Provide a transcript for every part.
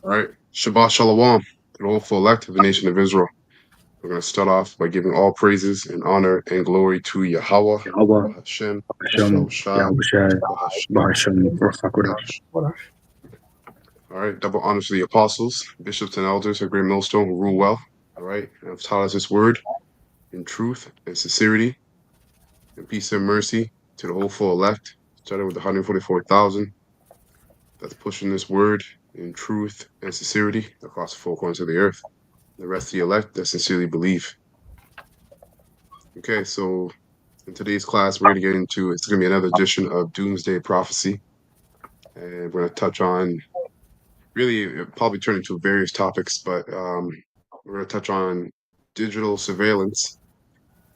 All right. Shabbat Shalom to the whole full elect of the nation of Israel. We're going to start off by giving all praises and honor and glory to Yahweh, Yahweh, Hashem, Hashem, Yahushai, Yahushai, Bahashem. Bahakodash. All right. Double honors to the apostles, bishops, and elders of Great Millstone who rule well. All right. And have taught us this word in truth and sincerity and peace and mercy to the whole full elect, starting with the 144,000 that's pushing this word in truth and sincerity across the four corners of the earth. The rest of the elect that sincerely believe. Okay, so in today's class, we're going to get into, it's going to be another edition of Doomsday Prophecy. And we're going to touch on, really, probably turn into various topics, but we're going to touch on digital surveillance.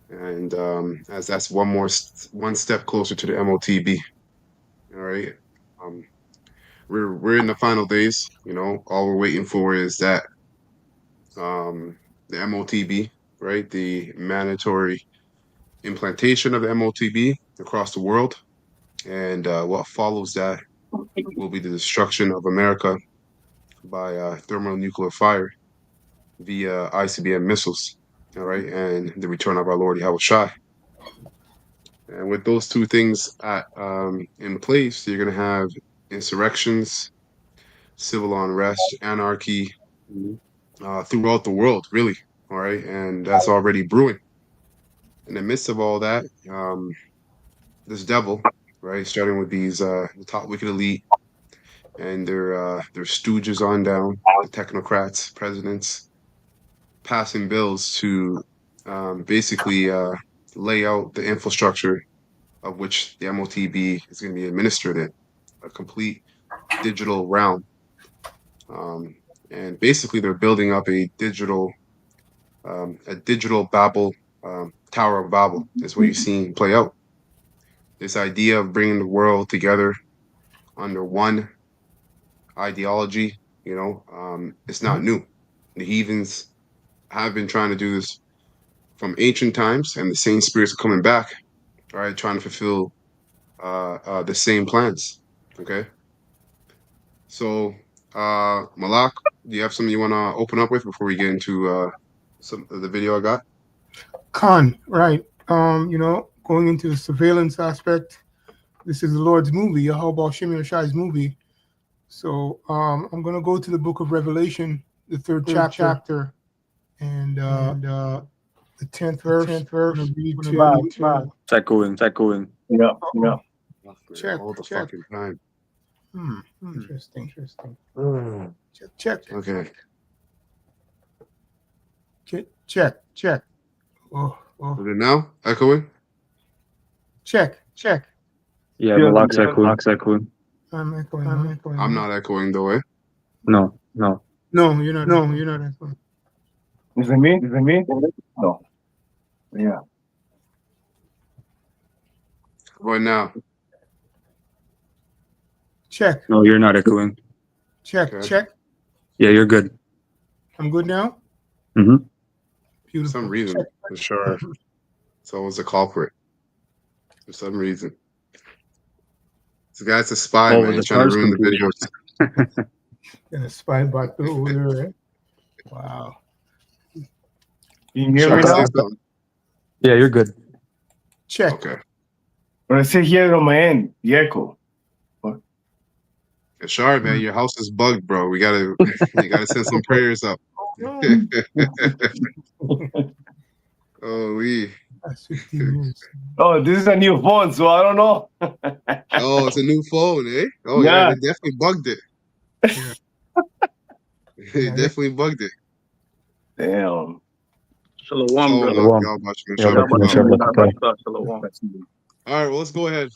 And as that's one step closer to the MOTB. All right. We're in the final days, you know, all we're waiting for is that the MOTB, right? The mandatory implantation of the MOTB across the world. And what follows that will be the destruction of America by thermonuclear fire via ICBM missiles, all right? And the return of our Lord Yahushai. And with those two things in place, you're going to have insurrections, civil unrest, anarchy throughout the world, really, all right? And that's already brewing. In the midst of all that, this devil, right, starting with these the top wicked elite and their stooges on down, the technocrats, presidents, passing bills to basically lay out the infrastructure of which the MOTB is going to be administered in, a complete digital realm. And basically, they're building up a digital Babel, Tower of Babel. Is what you're seeing play out. This idea of bringing the world together under one ideology, you know, it's not new. The heathens have been trying to do this from ancient times, and the same spirits are coming back, right, trying to fulfill the same plans. Okay. So, Malak, do you have something you want to open up with before we get into some of the video I got? Khan, right. You know, going into the surveillance aspect, this is the Lord's movie, Yahweh Shimon Shai's movie. So I'm going to go to the book of Revelation, the third chapter, and the 10th verse. It's echoing. Yeah. Check. All the fucking time. Interesting. Check. Okay. Check. Oh. Is it now echoing? Check. Yeah, Malak's echoing. I'm echoing. I'm not echoing though, eh? No. No, you're not. No, you're not echoing. Is it me? No. Yeah. Right now. Check. No, you're not echoing. Check. Yeah, you're good. I'm good now? Mm-hmm. Beautiful. For some reason, for sure. It's always a culprit. For some reason. This guy's a spy, man. He's trying to ruin the videos. And a spy bot over there, right? Wow. You hear me now? Yeah, you're good. Check. Okay. When I sit here on my end, the echo. Sure, man. Your house is bugged, bro. You gotta send some prayers up. Oh, That's 15 years. Oh, this is a new phone, so I don't know. Oh, it's a new phone, eh? Oh, yeah, they definitely bugged it. They definitely bugged it. Damn. Shalom, brother. All right, well, let's go ahead.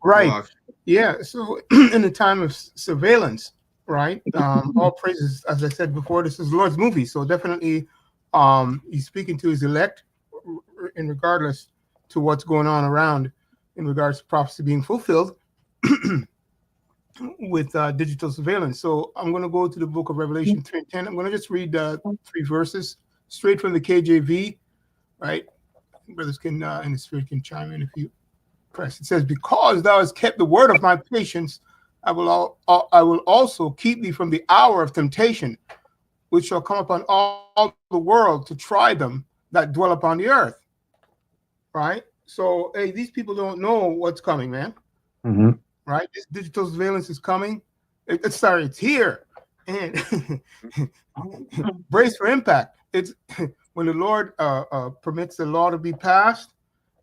Right. Malak. Yeah. So in the time of surveillance, right? All praises, as I said before, this is the Lord's movie. So definitely he's speaking to his elect in regardless to what's going on around in regards to prophecy being fulfilled with digital surveillance. So I'm going to go to the book of Revelation 3:10. I'm going to just read 3 verses straight from the KJV, right? Brothers can in the spirit can chime in if you Christ. It says, because thou hast kept the word of my patience, I will also keep thee from the hour of temptation, which shall come upon all the world to try them that dwell upon the earth. Right? So, hey, these people don't know what's coming, man. Mm-hmm. Right? This digital surveillance is coming. It's here. And brace for impact. It's when the Lord permits the law to be passed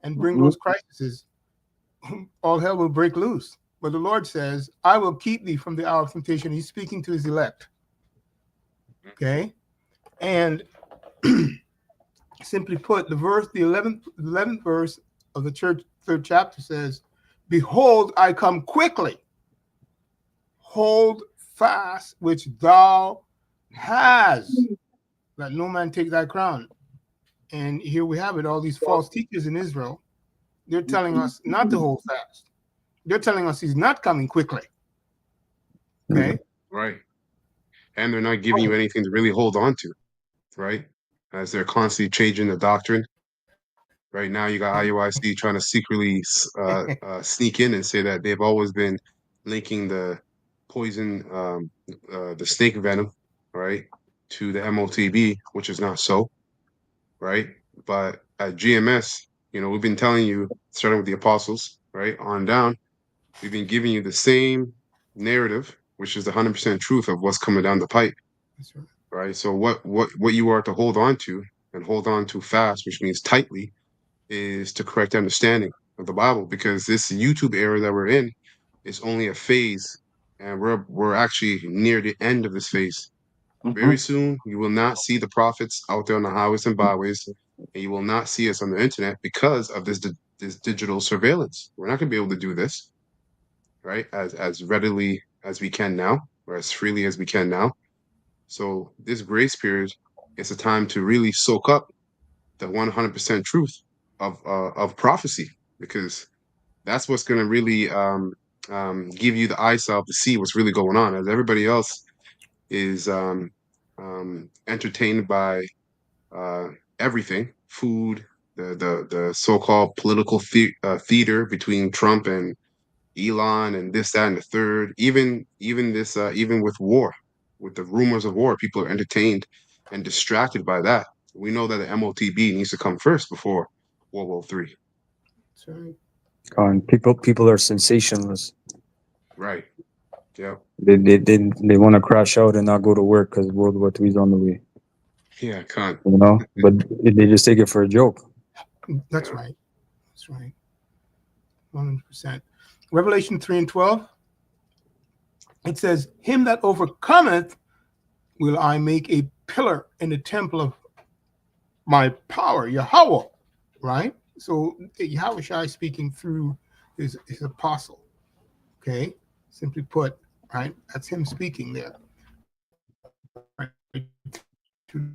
and bring those crises, all hell will break loose. But the Lord says, I will keep thee from the hour of temptation. He's speaking to his elect. Okay? And simply put, the 11th verse of the church 3rd chapter says, behold, I come quickly. Hold fast which thou hast, that no man take thy crown. And here we have it, all these false teachers in Israel, they're telling us not to hold fast. They're telling us he's not coming quickly. Okay? Right. And they're not giving you anything to really hold on to, right? As they're constantly changing the doctrine. Right now, you got IUIC trying to secretly sneak in and say that they've always been linking the poison, the snake venom, right, to the MOTB, which is not so, right? But at GMS, we've been telling you, starting with the apostles, right, on down, we've been giving you the same narrative, which is the 100% truth of what's coming down the pipe. That's right. Right. So what you are to hold on to, and hold on to fast, which means tightly, is to correct understanding of the Bible, because this YouTube era that we're in is only a phase, and we're actually near the end of this phase. Very soon, you will not see the prophets out there on the highways and byways, and you will not see us on the internet because of this digital surveillance. We're not going to be able to do this, right, as readily as we can now, or as freely as we can now. So this grace period is a time to really soak up the 100% truth of prophecy, because that's what's going to really give you the eyesight to see what's really going on, as everybody else is entertained by everything, food, the so-called political theater between Trump and Elon and this, that, and the third. Even with war, with the rumors of war, people are entertained and distracted by that. We know that the MOTB needs to come first before World War III. That's right. And people are sensationalists. Right. Yeah. They want to crash out and not go to work because World War III is on the way. Yeah, can't. But they just take it for a joke. That's right. That's right. 100%. Revelation 3:12. It says, him that overcometh will I make a pillar in the temple of my power, Yahweh. Right? So Yahweh Shai speaking through his apostle. Okay? Simply put, right? That's him speaking there. Right? To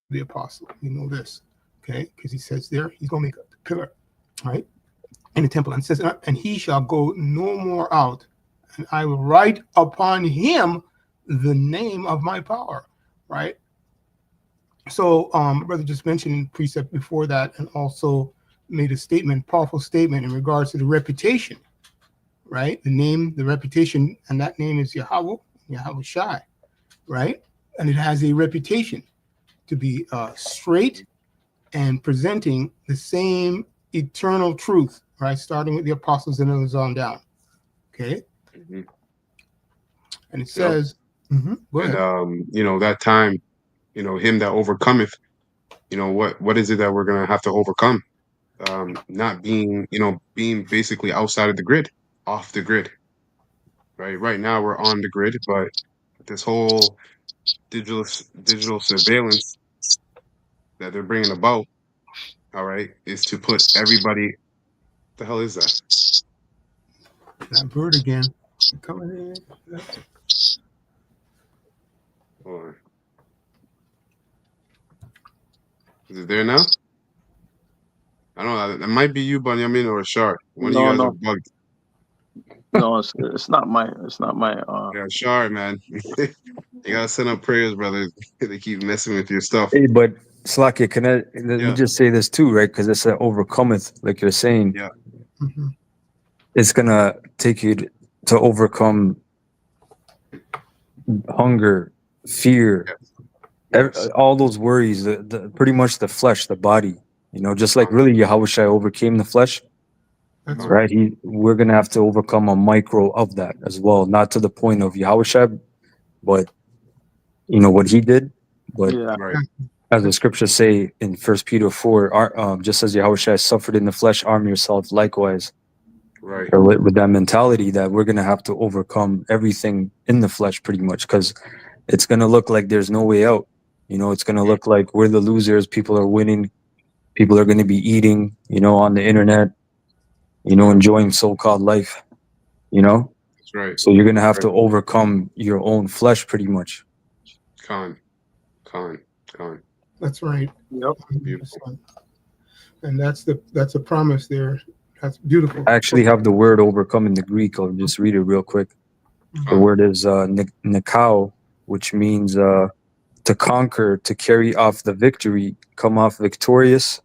the apostle. You know this. Okay? Because he says there, he's going to make a pillar, right? In the temple. And says, and he shall go no more out, and I will write upon him the name of my power, right? So brother just mentioned precept before that, and also made a statement, powerful statement in regards to the reputation, right? The name, the reputation, and that name is Yahweh Shai, right? And it has a reputation to be straight and presenting the same eternal truth, right? Starting with the apostles and others on down. Okay. Mm-hmm. And it says, go ahead. And that time, him that overcometh, what is it that we're gonna have to overcome? Not being basically outside of the grid, off the grid. Right now we're on the grid, but this whole digital surveillance that they're bringing about, all right, is to put everybody. The hell is that? That bird again. Coming in. Hold on. Is it there now? I don't know. It might be you, Bunyamin, or Shard. One of you guys are bugged. No, it's not my Yeah, Shard, man. You gotta send up prayers, brother. They keep messing with your stuff. Hey, but Slakia, let me just say this too, right? Because it's an overcometh, like you're saying. Yeah. Mm-hmm. it's gonna take you to overcome hunger, fear, Yes. all those worries, pretty much the flesh, the body. You know, just like Con. really Yahushua overcame the flesh, That's Con. right. right? We're gonna have to overcome a micro of that as well, not to the point of Yahushua, but you know what he did. But Yeah. Right. as the scriptures say in First Peter 4, just as Yahushua suffered in the flesh, arm yourself likewise. Right. Or with that mentality that we're gonna have to overcome everything in the flesh, pretty much, because it's gonna look like there's no way out. You know, it's gonna look like we're the losers. People are winning. People are gonna be eating. You know, on the internet. You know, enjoying so-called life. You know, That's right. so you're gonna have Right. to overcome your own flesh, pretty much. Con. Con. Con. That's right. Yep. Beautiful. 100%. And that's a promise there. That's beautiful. I actually have the word overcome in the Greek. I'll just read it real quick. The Con. word is nikao, which means to conquer, to carry off the victory, come off victorious,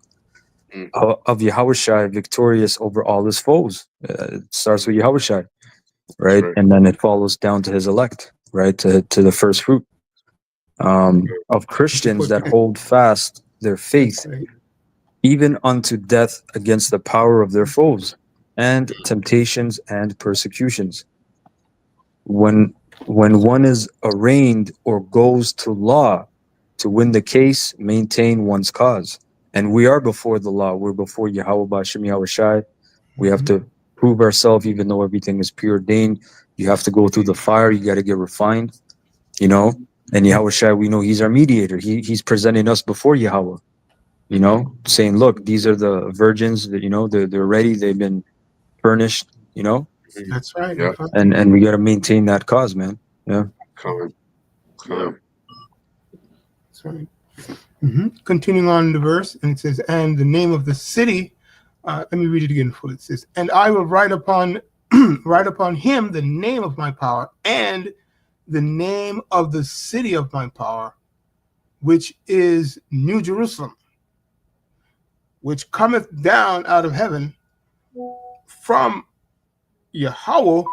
Mm. of Yahushua, victorious over all his foes. It starts with Yahushua, That's right? right. And then it follows down to his elect, right? To the first fruit of Christians that hold fast their faith, Right. even unto death against the power of their foes, and temptations and persecutions. When one is arraigned or goes to law to win the case, maintain one's cause. And we are before the law. We're before Yahweh Bashim Yahushai. We have to prove ourselves, even though everything is preordained. You have to go through the fire. You got to get refined, you know. And Yahushai, we know he's our mediator. He's presenting us before Yahweh, you know, saying, look, these are the virgins that, you know, they're ready. They've been furnished, you know, Mhm. That's right. Yeah. and we got to maintain that cause, man. Yeah. Con. Con. That's right. Continuing on the verse, and it says, and the name of the city, let me read it again full. It says, and I will write upon write upon him the name of my power and the name of the city of my power, which is New Jerusalem, which cometh down out of heaven from Yahweh,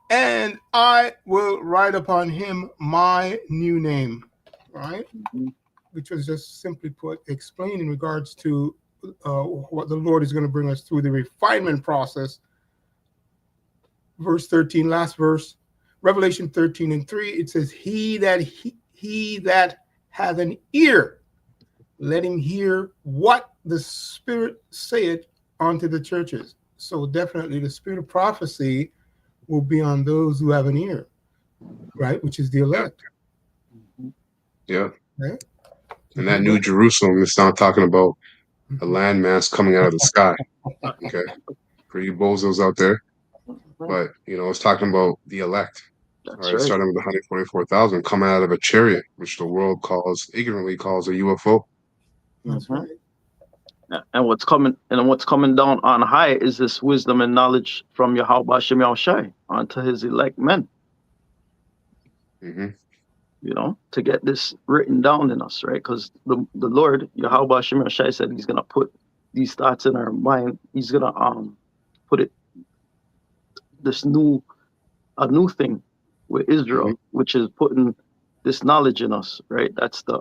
and I will write upon him my new name. Right? Mhm. Which was just simply put, explained in regards to what the Lord is going to bring us through the refinement process. Verse 13, last verse, Revelation 13:3, it says, he that hath an ear, let him hear what the Spirit saith unto the churches. So definitely the spirit of prophecy will be on those who have an ear, right? Which is the elect. Yeah. Right? And that New Jerusalem is not talking about a landmass coming out of the sky. Okay. For you bozos out there. But, you know, it's talking about the elect. All That's right. right. Starting with 144,000 coming out of a chariot, which the world ignorantly calls a UFO. That's Mhm. right. And what's coming down on high is this wisdom and knowledge from Yahweh Bashim Yahushai unto his elect men, Mm-hmm. you know, to get this written down in us, right? Because the Lord, Yahweh Bashim Yahushai, said he's gonna put these thoughts in our mind. He's gonna put it this a new thing with Mm-hmm. Israel, which is putting this knowledge in us, right? That's the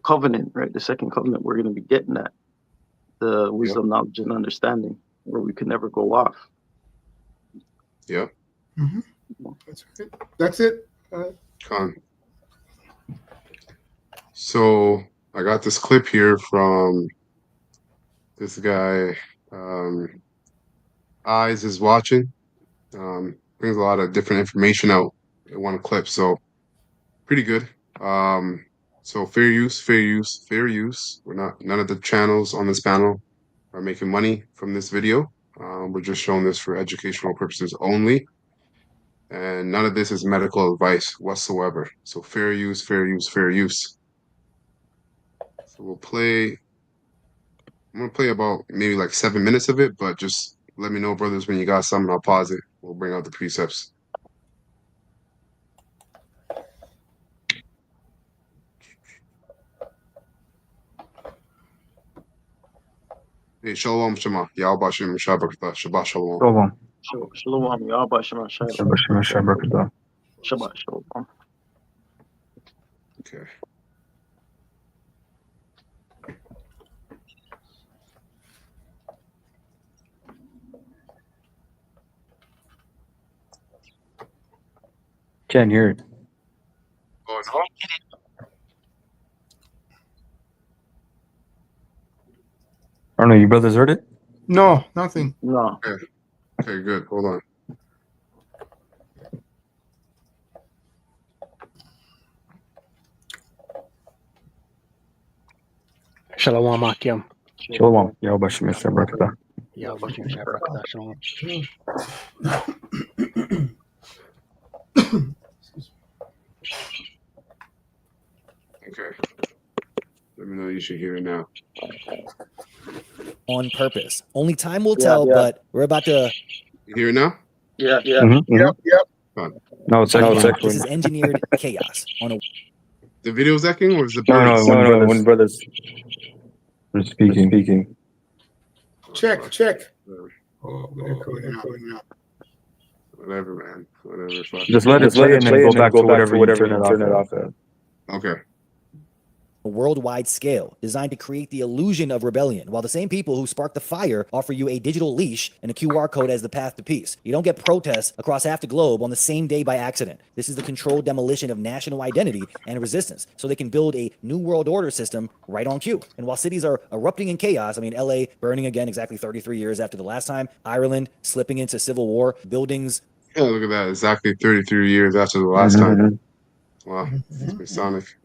covenant, right? The second covenant we're gonna be getting at. The Yep. wisdom, knowledge, and understanding, where we can never go off. Yep. That's right. That's it. Con. So I got this clip here from this guy. Eyes is watching. Brings a lot of different information out in one clip. So pretty good. So fair use, fair use, fair use. None of the channels on this panel are making money from this video. We're just showing this for educational purposes only. And none of this is medical advice whatsoever. So fair use, fair use, fair use. So I'm gonna play about maybe like 7 minutes of it, but just let me know, brothers, when you got something. I'll pause it. We'll bring out the precepts. Hey, Shalom Shema. Yahweh Shem Shabbat Shabbat Shalom. Shalom. Shalom. Yahweh Shema Shai. Shabbat shalom. Shabbat shalom. Okay. Can't hear it. Oh, no? I don't know. You brothers heard it? No, nothing. No. Okay, good. Hold on. Shalom Akim. Shalom. Yahweh Shem Shabbat. Yeah, Bashim Shabrakata. Shalom. Okay. Let me know you should hear it now. On purpose. Only time will tell, but we're about to. You hear it now? Yeah. Yep. No, it's echoing. This is engineered chaos on a. The video's echoing or is the No, birds? when brothers are speaking. Check. Oh, whatever, man. Whatever. Fuck. Just let it play and then go back to whatever you turn it off at. Okay. A worldwide scale designed to create the illusion of rebellion, while the same people who spark the fire offer you a digital leash and a QR code as the path to peace. You don't get protests across half the globe on the same day by accident. This is the controlled demolition of national identity and resistance, so they can build a new world order system right on cue. And while cities are erupting in chaos, I mean, LA burning again exactly 33 years after the last time, Ireland slipping into civil war, buildings. Yeah, look at that. Exactly 33 years after the last time. Wow. It's Masonic.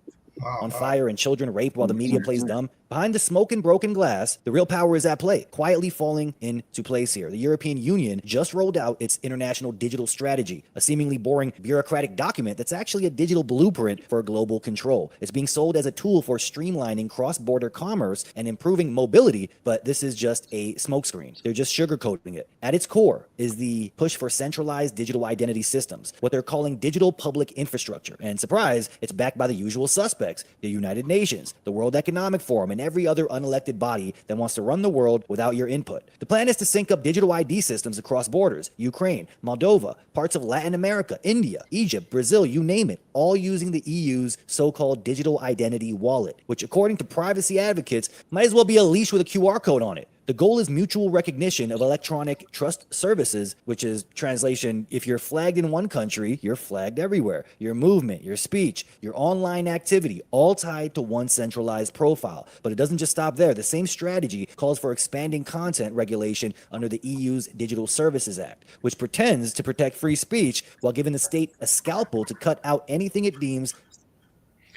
On fire and children raped while the media plays dumb. Behind the smoke and broken glass, the real power is at play, quietly falling into place here. The European Union just rolled out its international digital strategy, a seemingly boring bureaucratic document that's actually a digital blueprint for global control. It's being sold as a tool for streamlining cross-border commerce and improving mobility, but this is just a smokescreen. They're just sugarcoating it. At its core is the push for centralized digital identity systems, what they're calling digital public infrastructure. And surprise, it's backed by the usual suspects, the United Nations, the World Economic Forum, and every other unelected body that wants to run the world without your input. The plan is to sync up digital ID systems across borders, Ukraine, Moldova, parts of Latin America, India, Egypt, Brazil, you name it, all using the EU's so-called digital identity wallet, which according to privacy advocates might as well be a leash with a QR code on it. The goal is mutual recognition of electronic trust services, which is translation, if you're flagged in one country, you're flagged everywhere. Your movement, your speech, your online activity, all tied to one centralized profile. But it doesn't just stop there. The same strategy calls for expanding content regulation under the EU's Digital Services Act, which pretends to protect free speech while giving the state a scalpel to cut out anything it deems.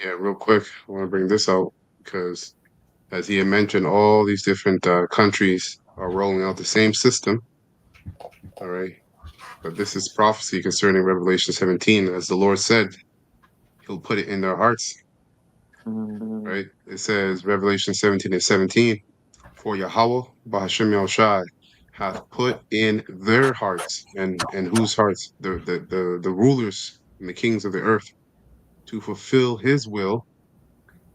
Yeah, real quick. I want to bring this out because as he had mentioned, all these different countries are rolling out the same system. All right. But this is prophecy concerning Revelation 17. As the Lord said, he'll put it in their hearts. Right? It says, Revelation 17:17, for Yahweh, Bahashem Yahushai, hath put in their hearts, and whose hearts? The rulers and the kings of the earth, to fulfill his will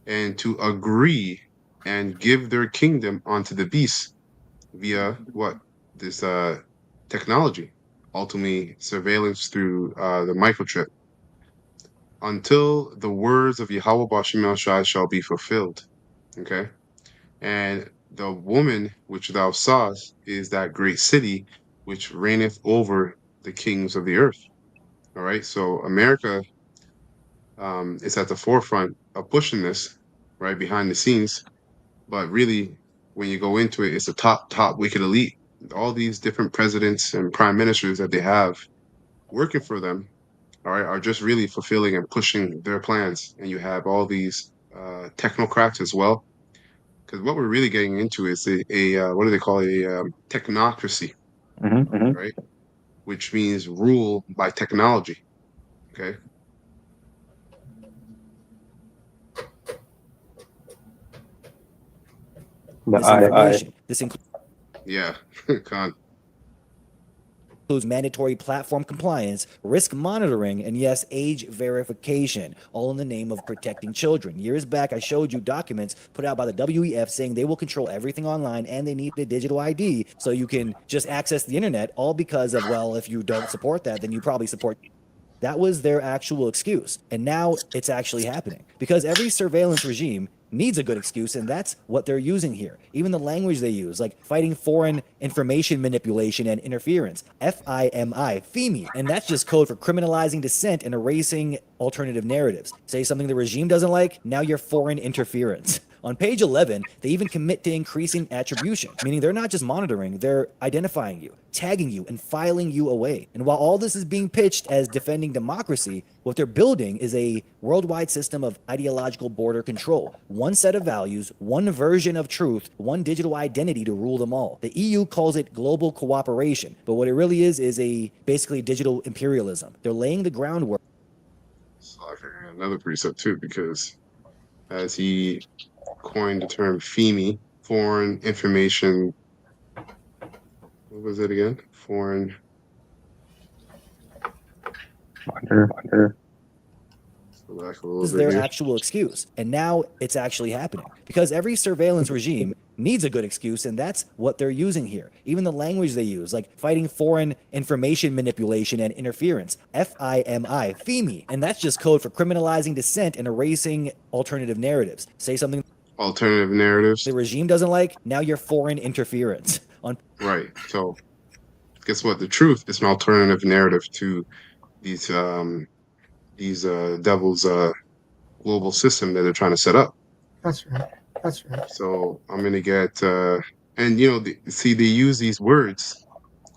and to agree and give their kingdom unto the beast via what? This technology, ultimately surveillance through the microchip, until the words of Yahweh Bashim Shai shall be fulfilled. Okay. And the woman which thou sawest is that great city which reigneth over the kings of the earth. All right. So America is at the forefront of pushing this, right, behind the scenes. But really, when you go into it, it's the top wicked elite. All these different presidents and prime ministers that they have working for them, all right, are just really fulfilling and pushing their plans. And you have all these technocrats as well. Because what we're really getting into is a what do they call it? A technocracy, right? Which means rule by technology. Okay. This includes Yeah. Con. includes mandatory platform compliance, risk monitoring, and yes, age verification, all in the name of protecting children. Years back, I showed you documents put out by the WEF saying they will control everything online and they need a digital ID so you can just access the internet, all because of, well, if you don't support that, then you probably support. That was their actual excuse. And now it's actually happening because every surveillance regime needs a good excuse, and that's what they're using here. Even the language they use, like fighting foreign information manipulation and interference, FIMI, FIMI, and that's just code for criminalizing dissent and erasing alternative narratives. Say something the regime doesn't like, now you're foreign interference. On page 11, they even commit to increasing attribution, meaning they're not just monitoring, they're identifying you, tagging you, and filing you away. And while all this is being pitched as defending democracy, what they're building is a worldwide system of ideological border control. One set of values, one version of truth, one digital identity to rule them all. The EU calls it global cooperation, but what it really is a basically digital imperialism. They're laying the groundwork. So I forgot another precept too, because as he coined the term FIMI, foreign information. What was it again? Foreign. This is their actual excuse. And now it's actually happening because every surveillance regime needs a good excuse, and that's what they're using here. Even the language they use, like fighting foreign information manipulation and interference, FIMI, FIMI, and that's just code for criminalizing dissent and erasing alternative narratives. Say something alternative narratives the regime doesn't like, now you're foreign interference. Right. So guess what? The truth is an alternative narrative to these devil's global system that they're trying to set up. That's right. That's right. So I'm gonna get and you know, they use these words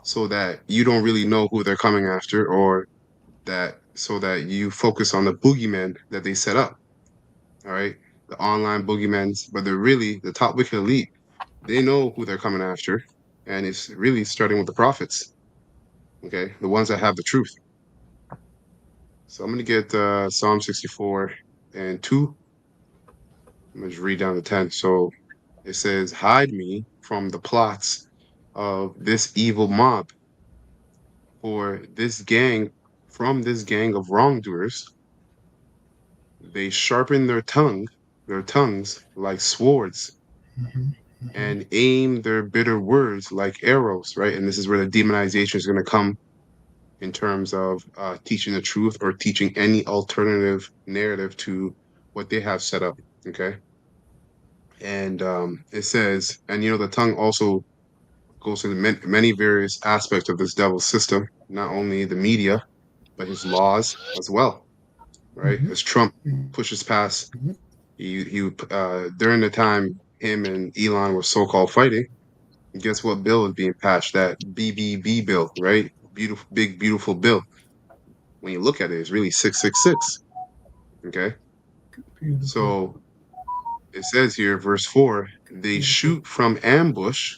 so that you don't really know who they're coming after, or so that you focus on the boogeymen that they set up. All right, the online boogeymen, but they're really the top wicked elite. They know who they're coming after, and it's really starting with the prophets. Okay, the ones that have the truth. So I'm gonna get Psalm 64 and 2. I'm gonna just read down to 10. So it says, "Hide me from the plots of this evil mob, for from this gang of wrongdoers. They sharpen their tongues like swords, and aim their bitter words like arrows," right? And this is where the demonization is going to come in terms of teaching the truth or teaching any alternative narrative to what they have set up, okay? And it says, and you know, the tongue also goes into many various aspects of this devil's system, not only the media, but his laws as well, right? As Trump pushes past, he during the time him and Elon were so-called fighting, guess what bill is being passed? That BBB bill, right? Beautiful, big, beautiful bill. When you look at it, it's really 666. Okay. Beautiful. So it says here, verse 4, they shoot from ambush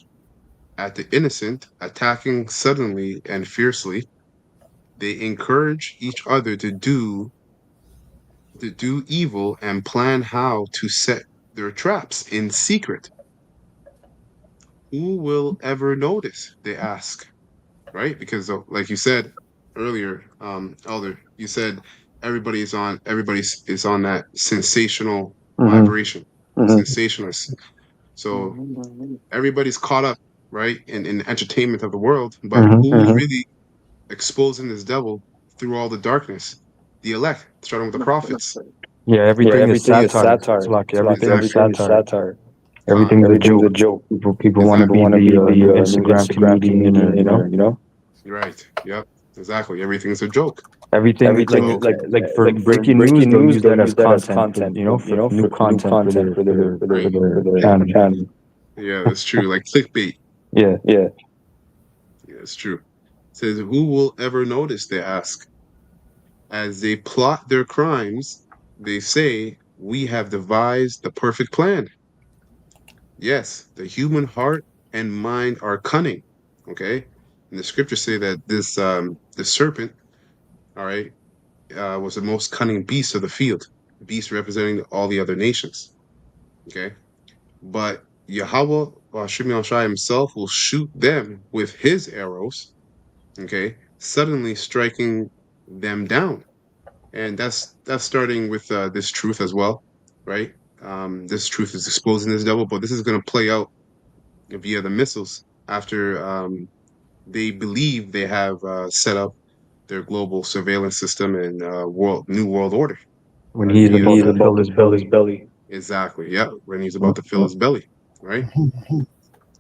at the innocent, attacking suddenly and fiercely. They encourage each other to do evil and plan how to set their traps in secret. Who will ever notice? They ask, right? Because like you said earlier, Elder, you said everybody is on that sensational vibration, sensationalist. So everybody's caught up, right, in the entertainment of the world, but who's really exposing this devil through all the darkness? The elect, starting with the prophets. Yeah, everything is satire. It's like everything is satire. Everything's a joke. People want to be the new Instagram comedian, you know. Right. Yep. Exactly. Everything's a joke. Everything like for breaking news, they'll use that as content, you know, for new content for their channel. Yeah, that's true. Like clickbait. Yeah. Yeah, it's true. It says, who will ever notice? They ask. As they plot their crimes, they say, we have devised the perfect plan. Yes, the human heart and mind are cunning. Okay, and the scriptures say that this the serpent, all right, was the most cunning beast of the field, beast representing all the other nations. Okay, but Yahweh, Shimon Shai himself, will shoot them with his arrows, okay, suddenly striking them down. And that's starting with this truth as well, right? This truth is exposing this devil, but this is going to play out via the missiles after they believe they have set up their global surveillance system and new world order. When he is about to fill his belly. Exactly. Yeah. When he's about to fill his belly, right?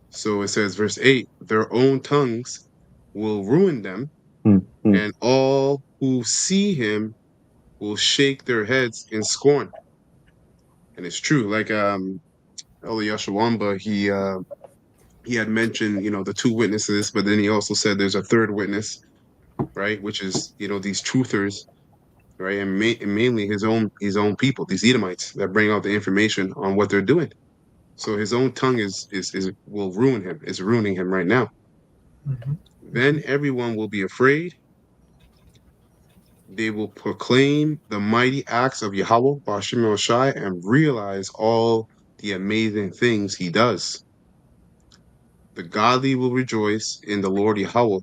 So it says, verse 8, their own tongues will ruin them, and all who see him will shake their heads in scorn. And it's true. Like Elder Yashawamba, he had mentioned, the two witnesses, but then he also said there's a third witness, right? Which is, these truthers, right? And mainly his own people, these Edomites that bring out the information on what they're doing. So his own tongue is will ruin him. It's ruining him right now. Then everyone will be afraid. They will proclaim the mighty acts of Yahweh, Bashim Shai, and realize all the amazing things he does. The godly will rejoice in the Lord Yahweh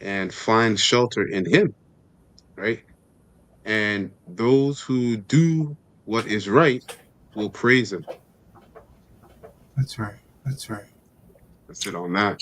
and find shelter in him, right? And those who do what is right will praise him. That's right. That's right. That's it on that.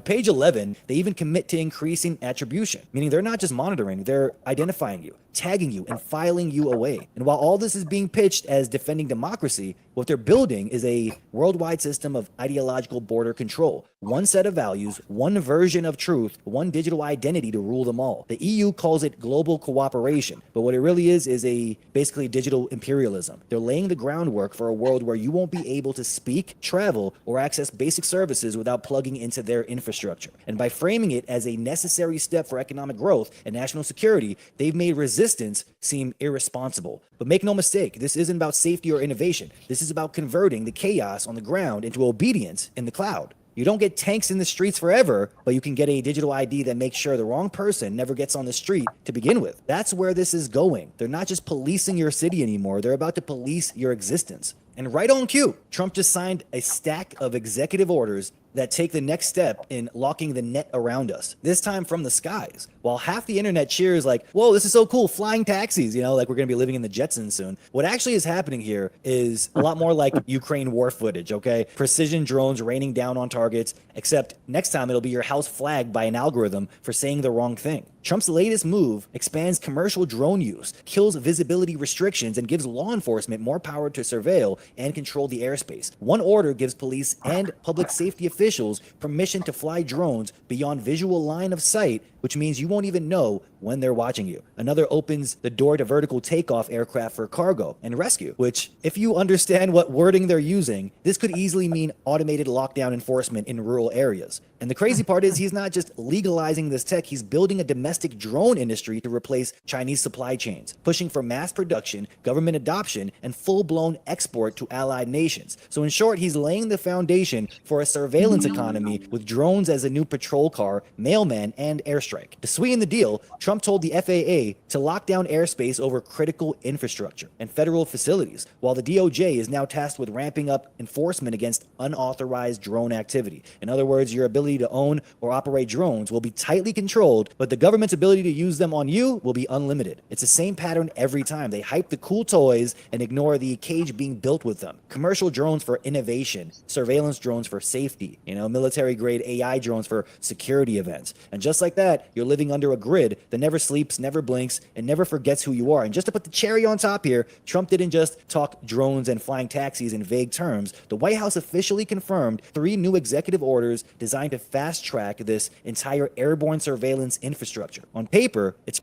Page 11, they even commit to increasing attribution, meaning they're not just monitoring, they're identifying you, tagging you, and filing you away. And while all this is being pitched as defending democracy, what they're building is a worldwide system of ideological border control. One set of values, one version of truth, one digital identity to rule them all. The EU calls it global cooperation, but what it really is a basically digital imperialism. They're laying the groundwork for a world where you won't be able to speak, travel, or access basic services without plugging into their infrastructure. And by framing it as a necessary step for economic growth and national security, they've made resistance seem irresponsible. But make no mistake, this isn't about safety or innovation. This is about converting the chaos on the ground into obedience in the cloud. You don't get tanks in the streets forever, but you can get a digital ID that makes sure the wrong person never gets on the street to begin with. That's where this is going. They're not just policing your city anymore, they're about to police your existence. And right on cue, Trump just signed a stack of executive orders that take the next step in locking the net around us, this time from the skies. While half the internet cheers like, whoa, this is so cool, flying taxis, like we're gonna be living in the Jetsons soon. What actually is happening here is a lot more like Ukraine war footage, okay? Precision drones raining down on targets, except next time it'll be your house flagged by an algorithm for saying the wrong thing. Trump's latest move expands commercial drone use, kills visibility restrictions, and gives law enforcement more power to surveil and control the airspace. One order gives police and public safety officials permission to fly drones beyond visual line of sight, which means you won't even know when they're watching you. Another opens the door to vertical takeoff aircraft for cargo and rescue, which, if you understand what wording they're using, this could easily mean automated lockdown enforcement in rural areas. And the crazy part is he's not just legalizing this tech, he's building a domestic drone industry to replace Chinese supply chains, pushing for mass production, government adoption, and full-blown export to allied nations. So in short, he's laying the foundation for a surveillance economy with drones as a new patrol car, mailman, and airstrike. To sweeten the deal, Trump told the FAA to lock down airspace over critical infrastructure and federal facilities, while the DOJ is now tasked with ramping up enforcement against unauthorized drone activity. In other words, your ability to own or operate drones will be tightly controlled, but the government's ability to use them on you will be unlimited. It's the same pattern every time. They hype the cool toys and ignore the cage being built with them. Commercial drones for innovation, surveillance drones for safety, military-grade AI drones for security events. And just like that, you're living under a grid that never sleeps, never blinks, and never forgets who you are. And just to put the cherry on top here, Trump didn't just talk drones and flying taxis in vague terms. The White House officially confirmed 3 new executive orders designed to fast-track this entire airborne surveillance infrastructure. On paper, it's...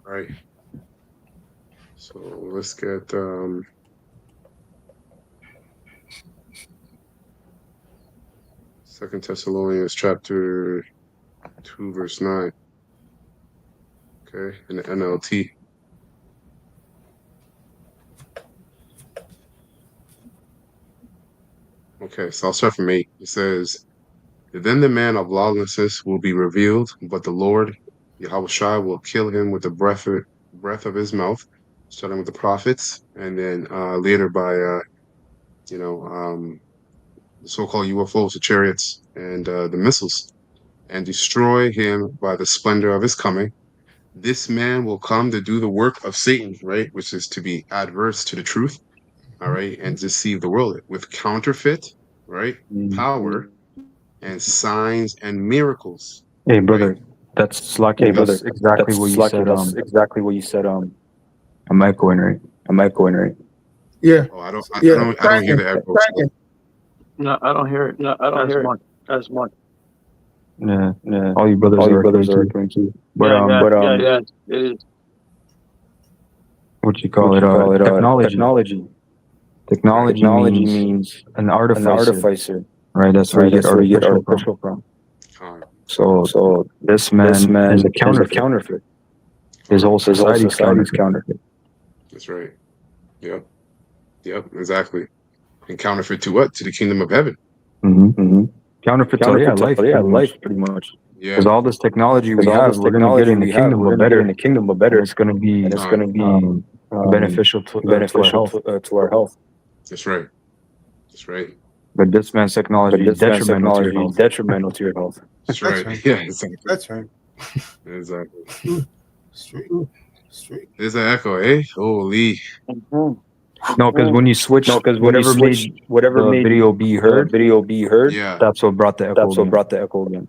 Right. So let's get... 2 Thessalonians chapter 2, verse 9. Okay, in the NLT. Okay, so I'll start from 8. It says, then the man of lawlessness will be revealed, but the Lord, Yahweh Shai, will kill him with the breath of his mouth, starting with the prophets, and then later by, the so-called UFOs, the chariots, and the missiles, and destroy him by the splendor of his coming. This man will come to do the work of Satan, right? Which is to be adverse to the truth, all right, and deceive the world with counterfeit, right, power and signs and miracles. Hey, brother, Right? that's Slaki. That's exactly what you said. That's exactly what you said. I'm echoing, right? Yeah. Oh, I don't, I Yeah. don't, I don't hear the echo. So, No, I don't hear it. No, I don't as hear much. it as much. Yeah. Yeah. All you brothers All are you brothers echoing are too. echoing too. But Yeah, it is. what you call it? Technology. Technology. Technology Technology means means an an artificer, artificer. right? That's where Right. you get That's where you get artificial from. from. So So this man this is man a is a counterfeit. counterfeit. His whole His whole society's society's counterfeit. counterfeit. that's right. Yep. Yep. Exactly. And counterfeit to what? To the kingdom of heaven. Mm-hmm. Counterfeit to life, pretty much. Life, pretty much. Yeah. Because all this technology we Because all have, this we're gonna get technology in the we have, kingdom, we're but gonna get in better, the kingdom, but and better. it's gonna be And it's gonna be beneficial to our health. to our health. That's right. That's right. But this man's But technology is this man's detrimental to your technology is health. detrimental to your health. That's That's right. right. Yeah. Exactly. That's right. Exactly. Straight. There's an echo, eh? Holy. Mhm. No, because when you switch, No, because when you whatever switch, made whatever the made video be the heard, video be heard, Yeah. that's what brought the echo that's what again. brought the echo again.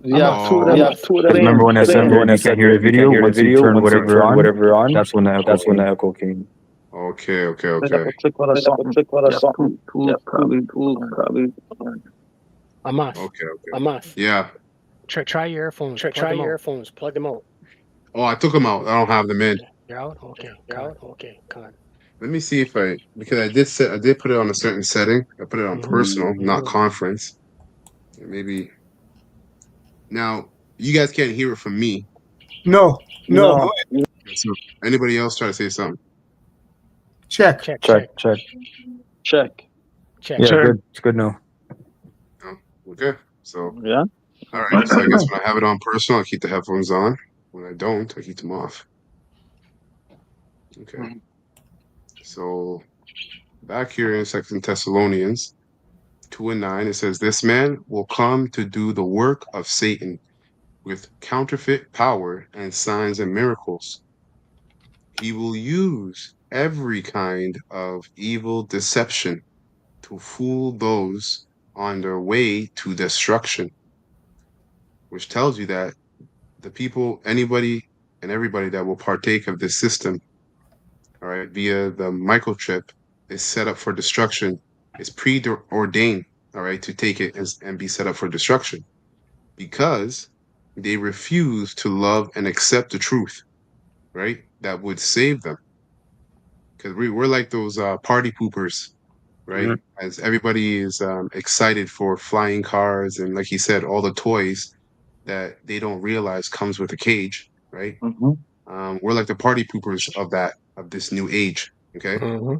You have two of Oh, them. You have two of them. Because remember when I said Remember when I you can't said hear the you can't video, hear the once you video, turn once you whatever turn on, whatever on, that's when the echo that's when came. the echo came. okay. Okay. You have Okay. to click on a song. Click on a You have song. two probably. Amas, Okay. Okay. Amas, Yeah. try your earphones. Try Plug them your out. earphones. Plug them out. Oh, I took them out. I don't have them in. You're out. Okay, You're come on. out. Okay. Come on. Let me see if because I did put it on a certain setting. I put it on personal, not conference. Maybe now you guys can't hear it from me. No. No. So anybody else try to say something? Check. Check. Check. Check. Yeah, Sure. good. It's good now. No? Okay. So Yeah. all right. So I guess when I have it on personal, I keep the headphones on. When I don't, I keep them off. Okay. Mhm. So back here in 2 Thessalonians 2:9, it says, "This man will come to do the work of Satan with counterfeit power and signs and miracles. He will use every kind of evil deception to fool those on their way to destruction," which tells you that the people, anybody and everybody that will partake of this system, all right, via the microchip, is set up for destruction, is preordained, all right, to take it and be set up for destruction because they refuse to love and accept the truth, right? That would save them. Because we're like those party poopers, right? As everybody is excited for flying cars and, like he said, all the toys that they don't realize comes with a cage, right? Mm-hmm. We're like the party poopers of this new age. Okay.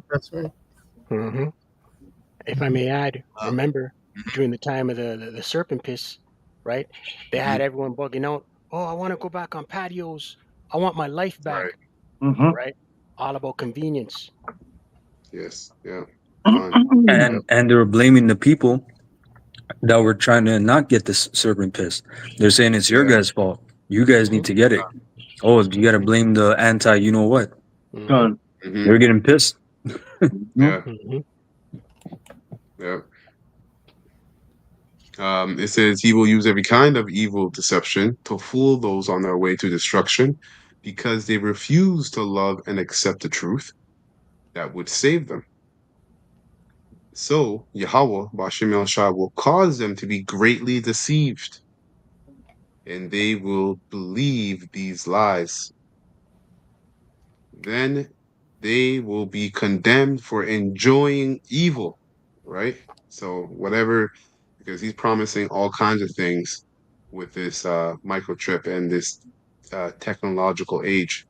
That's right. If I may add, Uh, remember during the time of the serpent piss, right? They had everyone bugging out. Oh, I want to go back on patios. I want my life back. Right. Mm-hmm. Right? All about convenience. Yes. Yeah. Fun. Yep. And they were blaming the people that were trying to not get this serpent piss. They're saying it's your Yeah. guys' fault. You guys need to get it. Oh, you got to blame the anti. You know what? Done. Mm-hmm. They're getting pissed. Yeah. Mhm. Yeah. It says he will use every kind of evil deception to fool those on their way to destruction because they refuse to love and accept the truth that would save them. So Yahweh, Bashim El Shah, will cause them to be greatly deceived, and they will believe these lies. Then they will be condemned for enjoying evil, right? So whatever, because he's promising all kinds of things with this microchip and this technological age,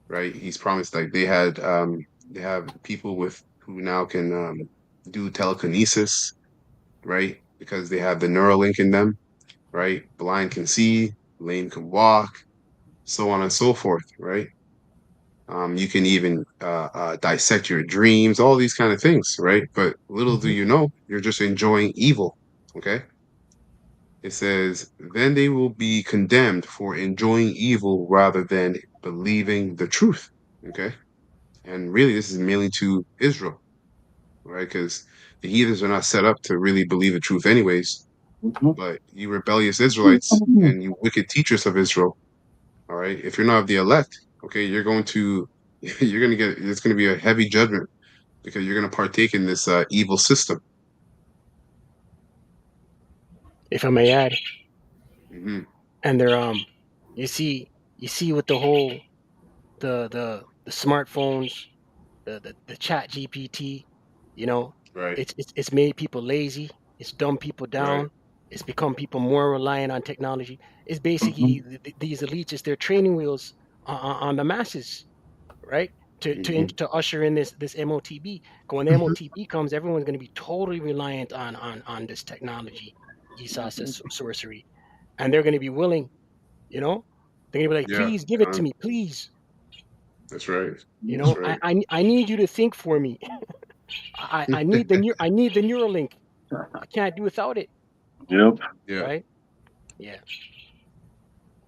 right? He's promised like they have people with who now can do telekinesis, right? Because they have the Neuralink in them, right? Blind can see, lame can walk, so on and so forth, right? You can even dissect your dreams, all these kind of things, right? But little do you know, you're just enjoying evil. Okay. It says, then they will be condemned for enjoying evil rather than believing the truth. Okay. And really, this is mainly to Israel, right? Because the heathens are not set up to really believe the truth, anyways. But you rebellious Israelites and you wicked teachers of Israel, all right, if you're not of the elect, okay, you're going to it's going to be a heavy judgment because you're going to partake in this evil system. If I may add, Hmm. and they're you see with the whole the smartphones, the chat GPT, you know, Right, it's made people lazy, it's dumbed people right. down, it's become people more reliant on technology. It's basically these elites, it's their training wheels on the masses, right? Hmm. To usher in this MOTB. When the MOTB comes, everyone's going to be totally reliant on this technology, Esau says sorcery, and they're going to be willing, you know, they're going to be like, Yeah, please give it to me, please. that's right. You That's know, right. I need you to think for me. I need I need the Neuralink. I can't do without it. Yep. Yeah. Right? Yeah.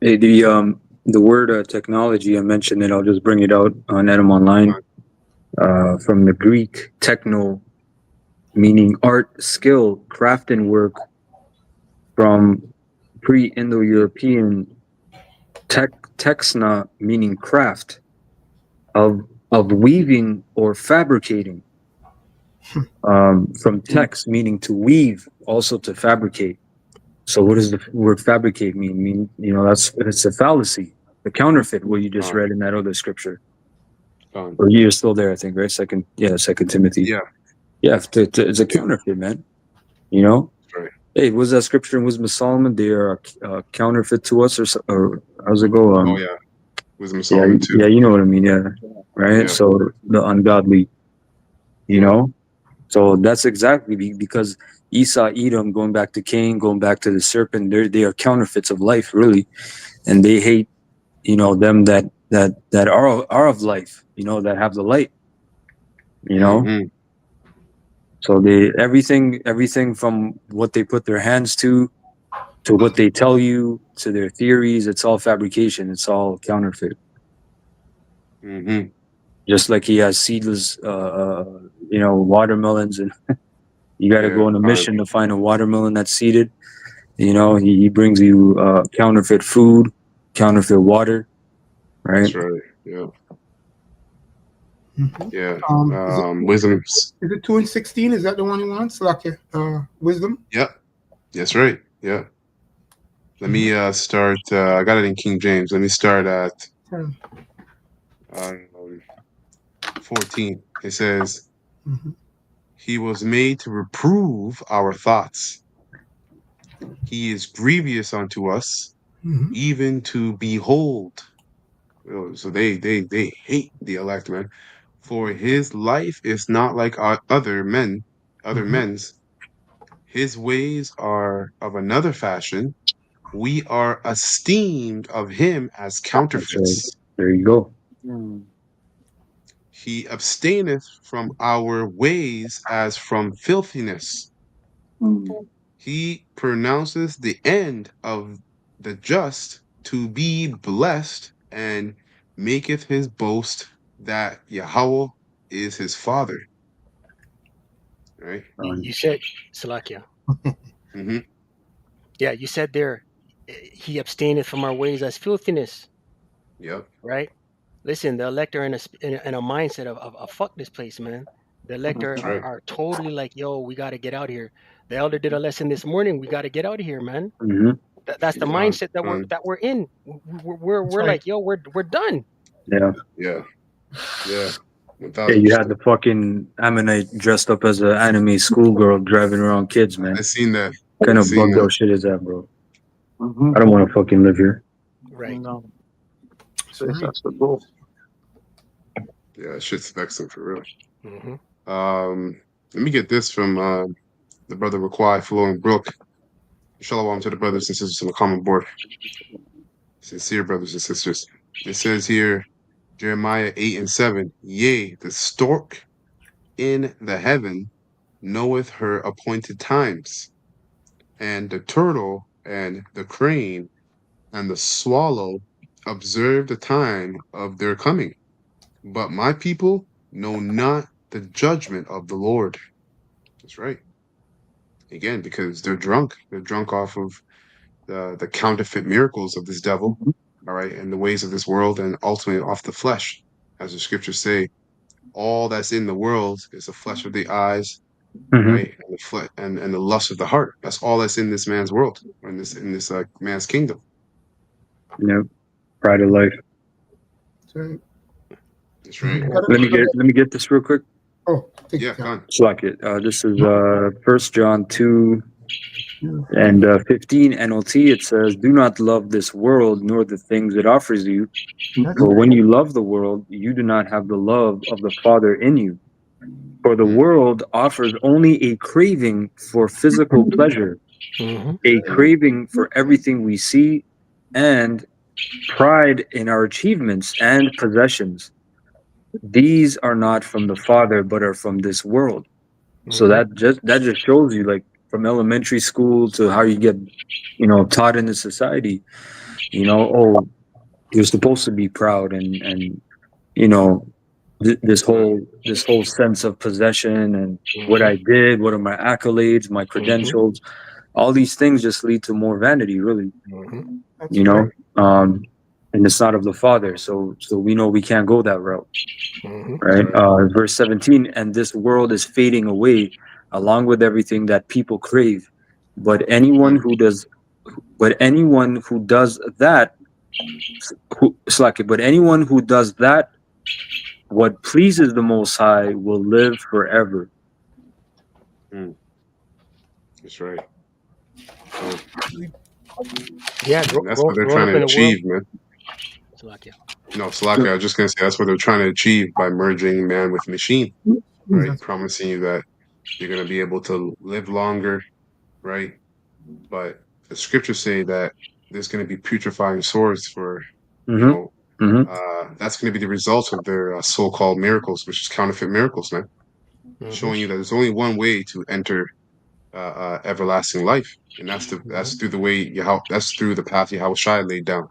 Hey, the word technology, I mentioned it. I'll just bring it out on Adam Online. From the Greek techno, meaning art, skill, craft, and work. From pre-Indo-European texna, meaning craft of weaving or fabricating. From tex, meaning to weave, also to fabricate. So what does the word fabricate mean? It's a fallacy, the counterfeit, what you just read in that other scripture. Or you're still there, I think, right? Second Timothy. Yeah, Yeah, it's a counterfeit, man. You know? that's right. Hey, was that scripture in Wisdom of Solomon? They are a counterfeit to us, or how's it go? Oh yeah, Wisdom of Yeah, Solomon too. yeah, you know what I mean. Yeah, right. Yeah. So the ungodly, you know. So that's exactly because Esau, Edom, going back to Cain, going back to the serpent, they are counterfeits of life, really, and they hate, them that are of life, that have the light, you know. Hmm. So they everything from what they put their hands to what they tell you to their theories, it's all fabrication. It's all counterfeit. Hmm. Just like he has seedless, watermelons, and you got to Yeah. go on a mission to find a watermelon that's seeded. He brings you counterfeit food, counterfeit water, right? That's right. Yeah. Yeah. Is Wisdom. it 2:16? Is that the one you want? Like wisdom. Yep. That's right. Yeah. Let me start. I got it in King James. Let me start at 14. It says, he was made to reprove our thoughts. He is grievous unto us, even to behold. So they hate the elect, man. For his life is not like other men's. His ways are of another fashion. We are esteemed of him as That's right. counterfeits. There you go. He abstaineth from our ways as from filthiness. He pronounces the end of the just to be blessed, and maketh his boast that Yahweh is his father. Right? You said Salakia. Mm-hmm. Yeah, you said there he abstaineth from our ways as filthiness. Yep. Right? Listen, the elect are in a mindset of fuck this place, man. The elect That's right. are totally like, yo, we got to get out here. The elder did a lesson this morning. We got to get out of here, man. That's the mindset that we're in. We're like, yo, we're done. Yeah. Yeah. Yeah. Yeah, you had the fucking Ammonite dressed up as an anime schoolgirl driving around kids, man. I seen that. What kind of seen bugged that. out shit is that, bro? I don't want to fucking live here. Right. That's the goal. Yeah, shit's vexing for real. Mm-hmm. Let me get this from the brother Raquai Flowing Brook. Shalom to the brothers and sisters on the common board. Sincere brothers and sisters. It says here, Jeremiah 8:7. Yea, the stork in the heaven knoweth her appointed times, and the turtle and the crane and the swallow observe the time of their coming. But my people know not the judgment of the Lord. That's right. Again, because they're drunk. They're drunk off of the counterfeit miracles of this devil, all right, and the ways of this world, and ultimately off the flesh. As the scriptures say, all that's in the world is the flesh of the eyes, right, and the and the lust of the heart. That's all that's in this man's world, in this man's kingdom. Yep. Pride of life. That's right. That's right. Let me get this real quick. Oh, take Yeah, your time. Slack it. This is 1 John 2 and 15 NLT. It says, "Do not love this world nor the things it offers you. For when you love the world, you do not have the love of the Father in you. For the world offers only a craving for physical pleasure, a craving for everything we see, and pride in our achievements and possessions. These are not from the Father, but are from this world." So that just shows you, like, from elementary school to how you get, taught in the society, oh, you're supposed to be proud, and this whole sense of possession and what I did, what are my accolades, my credentials, all these things just lead to more vanity, really. That's you know right. And it's not of the Father, so we know we can't go that route, right? Verse 17, "And this world is fading away along with everything that people crave, but anyone who does that what pleases the Most High will live forever." That's right. Yeah, That's what they're growing trying up to in the world. achieve, man. Salakia. No, Slack, I was just gonna say that's what they're trying to achieve by merging man with machine, right? Promising you that you're gonna be able to live longer, right? But the scriptures say that there's gonna be putrefying swords for, that's gonna be the results of their so-called miracles, which is counterfeit miracles, man. Showing you that there's only one way to enter everlasting life, and that's through the way that's through the path Yahweh Shai laid down.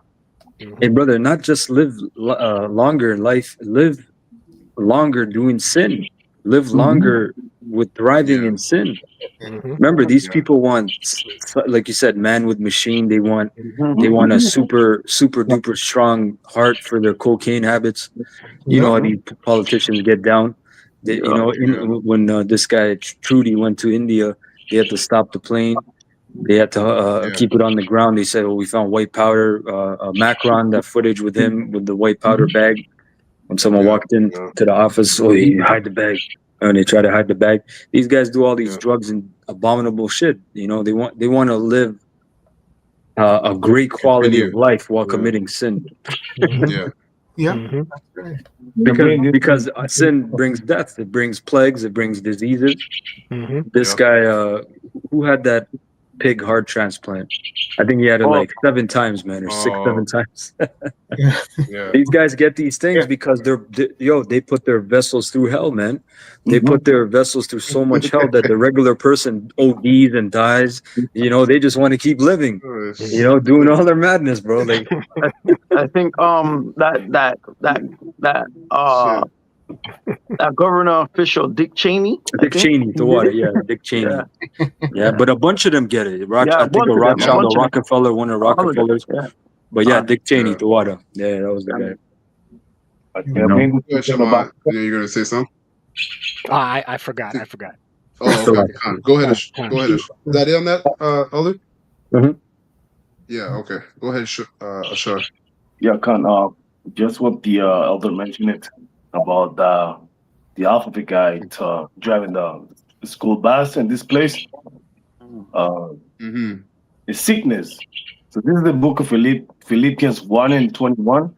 Hey, brother, not just live longer in life, live longer doing sin, live longer with thriving in sin. Remember, these people want, like you said, man with machine. They want a super duper strong heart for their cocaine habits. You know how these politicians get down. When this guy Trudy went to India, they had to stop the plane. They had to keep it on the ground. They said, "Oh, we found white powder." Macron, that footage with him with the white powder bag. When someone walked in to the office, "Oh, you hide the bag," and they try to hide the bag. These guys do all these drugs and abominable shit. They want to live a great quality of life while committing sin. That's right. Because sin brings death. It brings plagues. It brings diseases. This guy, who had that pig heart transplant, I think he had it like 7 times, man, or 6-7 times. These guys get these things because they put their vessels through hell, man. They put their vessels through so much hell that the regular person ODs and dies. They just want to keep living, doing all their madness, bro. Like, I think that governor official Dick Cheney. Dick Cheney, the water, Dick Cheney. Yeah, but a bunch of them get it. I think a Rothschild or Rockefeller, one of Rockefellers. But Dick Cheney, the water. Yeah, that was the guy. Shema, you're gonna say something? I forgot. Oh, okay. Go ahead. Go ahead. Is that it on that, Elder? Yeah. Okay. Go ahead, Ashar. Yeah, Khan. Just what the elder mentioned it about the alphabet guy driving the school bus in this place. It's sickness. So this is the book of Philippians 1 and 21.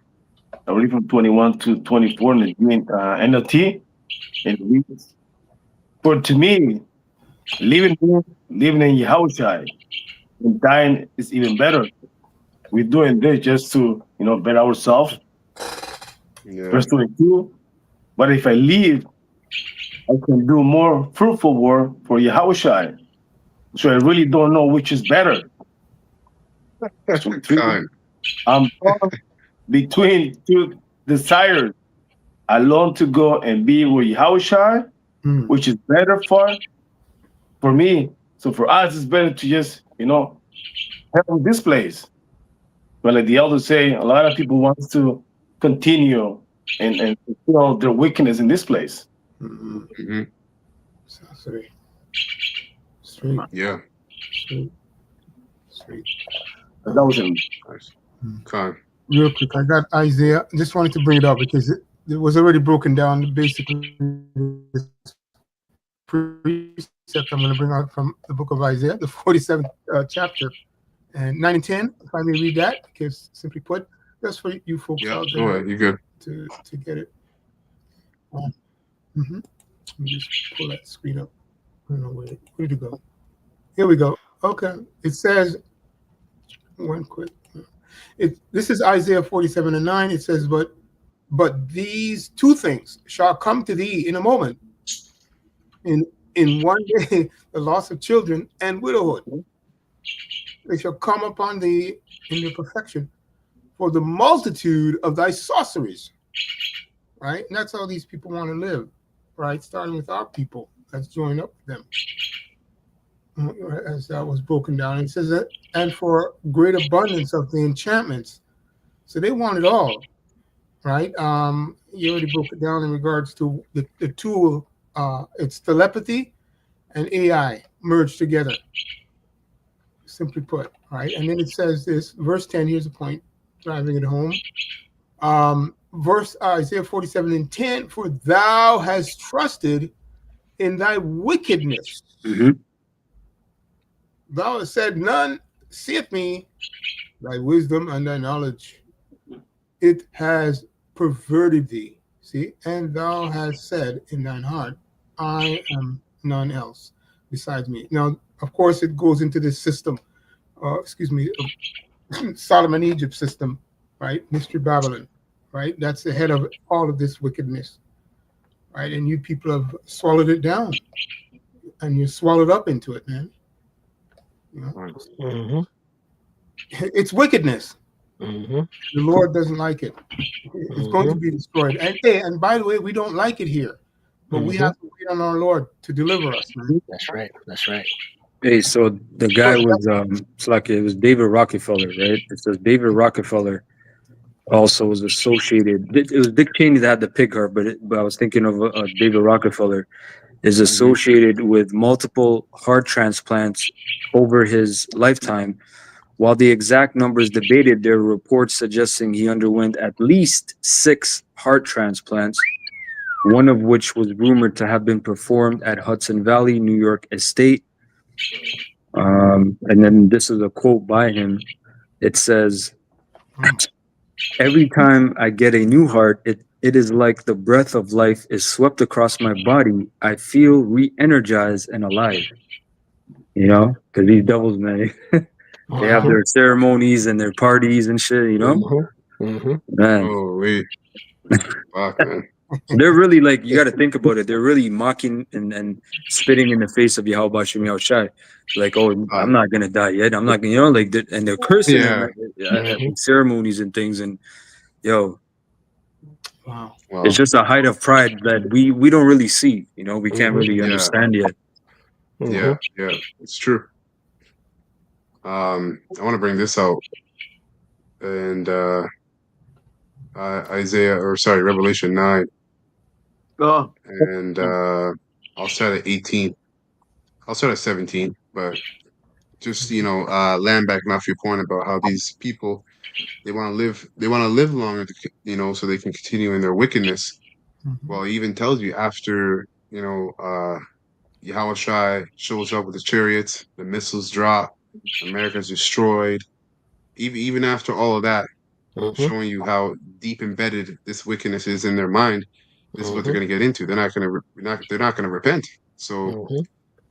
I read from 21 to 24 in the NLT. And it reads, "For to me, living in Yahushua and dying is even better. We're doing this just to better ourselves. Yeah. Verse 22. But if I leave, I can do more fruitful work for Yahushua. So I really don't know which is better. Verse 23. Kind. I'm torn between two desires. I long to go and be with Yahushua, Mm. which is better for me. So for us, it's better to just, have this place. But like the elders say, a lot of people want to continue and feel their wickedness in this place. Mm-hmm. Hmm. Sorry. Straight. Yeah. Straight. Straight. But that was in Nice. Mm. Kind. Real quick, I got Isaiah. Just wanted to bring it up because it was already broken down. Basically, this precept I'm going to bring out from the book of Isaiah, the 47th chapter, and 9 and 10. If I may read that, because simply put, that's for you folks Yeah. out Go there ahead. You're good. to get it. Let me just pull that screen up. I don't know where did it go? Here we go. Okay. It says, one quick. This is Isaiah 47 and 9. It says, but these two things shall come to thee in a moment. In one day, the loss of children and widowhood. They shall come upon thee in their perfection for the multitude of thy sorceries. Right? And that's how these people want to live. Right? Starting with our people. Let's join up with them. As that was broken down. It says that, and for great abundance of the enchantments. So they want it all. Right? You already broke it down in regards to the tool. It's telepathy and AI merged together. Simply put, right? And then it says this, verse 10, here's the point, driving it home. Verse Isaiah 47 and 10, for thou hast trusted in thy wickedness. Mm-hmm. Thou hast said, none seeth me, thy wisdom and thy knowledge. It has perverted thee. See, and thou hast said in thine heart, I am none else besides me. Now, of course, it goes into this system, Sodom and Egypt system, right? Mystery Babylon, right? That's the head of all of this wickedness, right? And you people have swallowed it down, and you're swallowed up into it, man. You know? Mm-hmm. It's wickedness. Mm-hmm. The Lord doesn't like it. It's going to be destroyed. And by the way, we don't like it here, but we have to wait on our Lord to deliver us, man. That's right. That's right. Hey, so the guy was it's like it was David Rockefeller, right? It says David Rockefeller also was associated. It was Dick Cheney that had the pig heart, but I was thinking of David Rockefeller is associated with multiple heart transplants over his lifetime. While the exact numbers debated, there are reports suggesting he underwent at least 6 heart transplants, one of which was rumored to have been performed at Hudson Valley, New York estate. And then this is a quote by him. It says, every time I get a new heart, it is like the breath of life is swept across my body. I feel re-energized and alive. You know, because these devils, man, they have their ceremonies and their parties and shit, you know? Man, Oh, wait. Fuck, man. they're really like, you got to think about it. They're really mocking and spitting in the face of Yahweh Shem Yahushai. Like, oh, I'm not going to die yet. I'm not going to, you know, like, and they're cursing him at these ceremonies and things. And, yo, Wow. it's just a height of pride that we don't really see, you know, we can't really understand yet. Yeah, it's true. I want to bring this out. And Revelation 9. Oh, And I'll start at 18. I'll start at 17, but just land back off your point about how these people they want to live longer, so they can continue in their wickedness. Well, he even tells you after Yahweh Shai shows up with the chariots, the missiles drop, America's destroyed. Even after all of that, showing you how deep embedded this wickedness is in their mind, this is what they're going to get into. They're not going to repent. So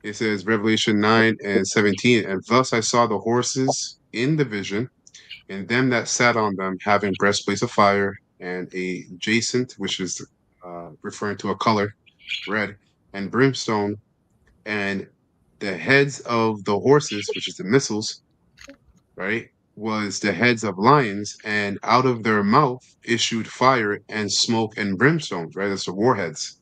it says Revelation 9 and 17, and thus I saw the horses in the vision, and them that sat on them having breastplates of fire, and a jacinth, which is referring to a color, red, and brimstone, and the heads of the horses, which is the missiles, right, was the heads of lions, and out of their mouth issued fire and smoke and brimstones, right? That's the warheads.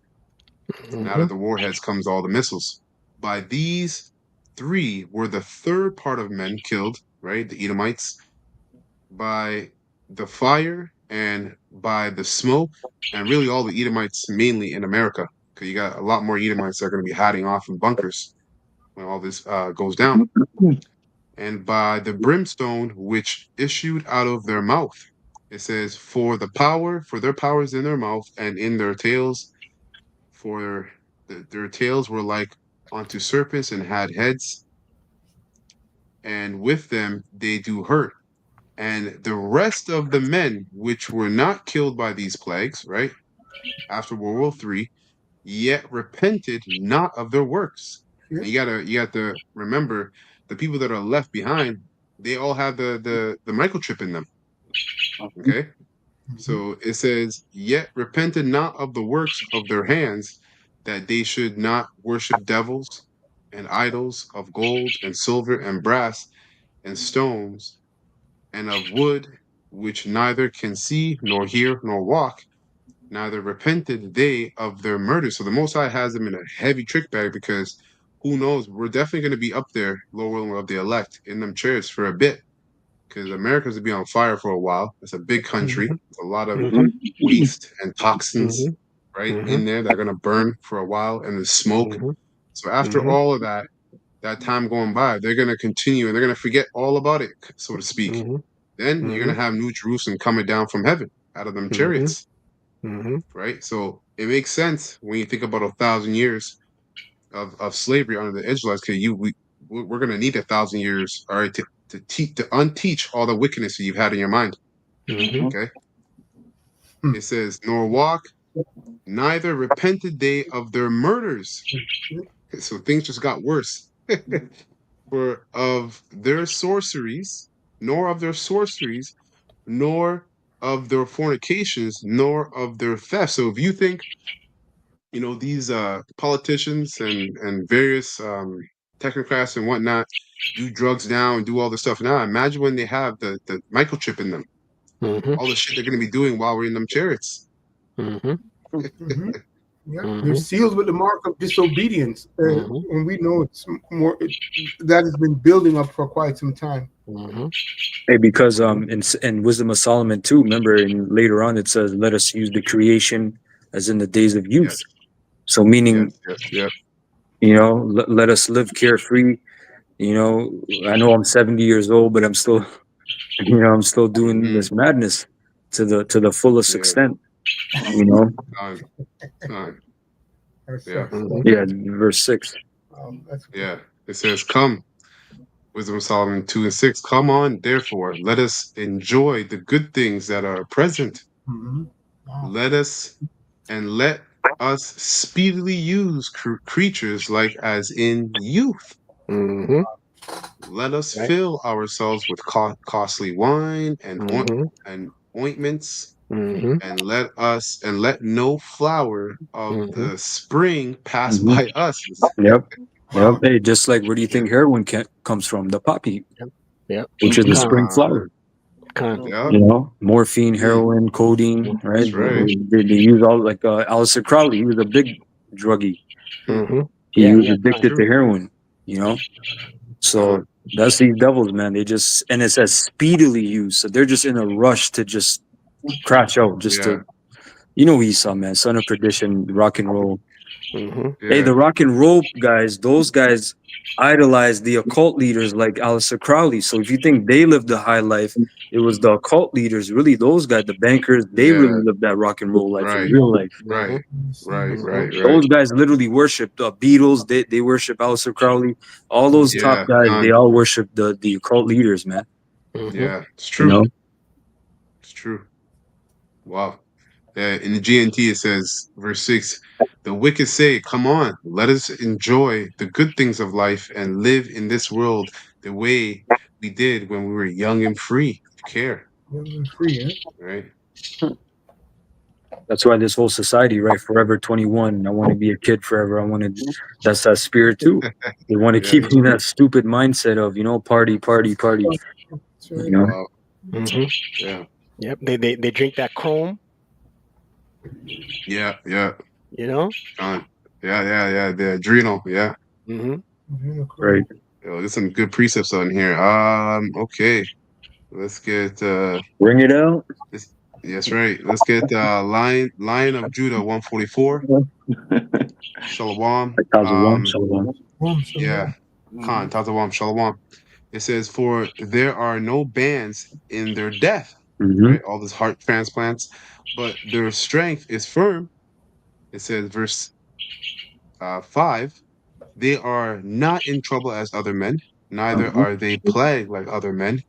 And out of the warheads comes all the missiles. By these three were the third part of men killed, right? The Edomites, by the fire and by the smoke, and really all the Edomites mainly in America, because you got a lot more Edomites that are going to be hiding off in bunkers when all this goes down. And by the brimstone which issued out of their mouth. It says, for their powers in their mouth and in their tails, for their tails were like unto serpents and had heads, and with them they do hurt. And the rest of the men which were not killed by these plagues, right, after World War III, yet repented not of their works. Yeah. And you got to remember the people that are left behind, they all have the microchip in them. Okay. So it says, yet repented not of the works of their hands, that they should not worship devils and idols of gold and silver and brass and stones and of wood, which neither can see nor hear nor walk, neither repented they of their murders. So the Most High has them in a heavy trick bag, because who knows, we're definitely going to be up there, Lord willing, of the elect in them chairs for a bit, because America's going to be on fire for a while. It's a big country. There's a lot of waste and toxins, right, in there that are going to burn for a while, and the smoke. So after all of that time going by, they're going to continue, and they're going to forget all about it, so to speak. Then you're going to have New Jerusalem coming down from heaven out of them chariots. Right? So it makes sense when you think about 1,000 years of slavery under the Israelites, because we're going to need 1,000 years, all right, to unteach all the wickedness that you've had in your mind. Okay? It says, nor walk, neither repented they of their murders. So things just got worse. For of their sorceries, nor of their sorceries, nor of their fornications, nor of their theft. So if you think, these politicians and various technocrats and whatnot do drugs now and do all this stuff now, imagine when they have the microchip in them, all the shit they're going to be doing while we're in them chariots. Yeah, they're sealed with the mark of disobedience, and we know it's more that has been building up for quite some time. Hey, because in Wisdom of Solomon too, remember, and later on it says, "Let us use the creation as in the days of youth." Yes. So meaning, Yep. Let us live carefree. I know I'm 70 years old, but I'm still, I'm still doing this madness to the fullest extent. Yeah, verse 6. Yeah, it says, "Come." Wisdom of Solomon 2:6. Come on, therefore, let us enjoy the good things that are present. Let us speedily use creatures like as in youth. Let us fill ourselves with costly wine and ointments, and let no flower of the spring pass by us. Yep. Hey, just like, where do you think heroin comes from? The poppy, which is the spring flower. Morphine, heroin, codeine, right? That's right. They use all, like Aleister Crowley. He was a big druggie. He was addicted to heroin. So that's these devils, man. They just, and it says speedily used, so they're just in a rush to just crash out, just to, Esau, man, son of perdition, rock and roll. Hey, the rock and roll guys, those guys idolize the occult leaders like Aleister Crowley. So if you think they lived a high life, it was the occult leaders, really those guys, the bankers, they really lived that rock and roll life in real life. Right. Those guys literally worship the Beatles. They worship Aleister Crowley. All those top guys, they all worship the occult leaders, man. Yeah, it's true. It's true. Wow. In the GNT, it says, verse 6, the wicked say, come on, let us enjoy the good things of life and live in this world the way we did when we were young and free. Care. Young and free, right? That's why this whole society, right? Forever 21. I want to be a kid forever. I want to. That's that spirit too. They want to Yeah, keep in that stupid mindset of party, party, party. That's right. You know. wow. Hmm. Yeah, Yep. They drink that chrome. yeah, yeah. You know. Yeah. The adrenal. Yeah. Hmm. Right. Yo, there's some good precepts on here. Okay. Let's get Bring it out. this. Yes, right. Let's get Lion of Judah 144. Shalom. Shalom. Shalom. Yeah. Khan, Tazawam, Shalom. It says, for there are no bands in their death, Mm-hmm. right? All these heart transplants, but their strength is firm. It says, verse 5, they are not in trouble as other men, neither are they plagued like other men.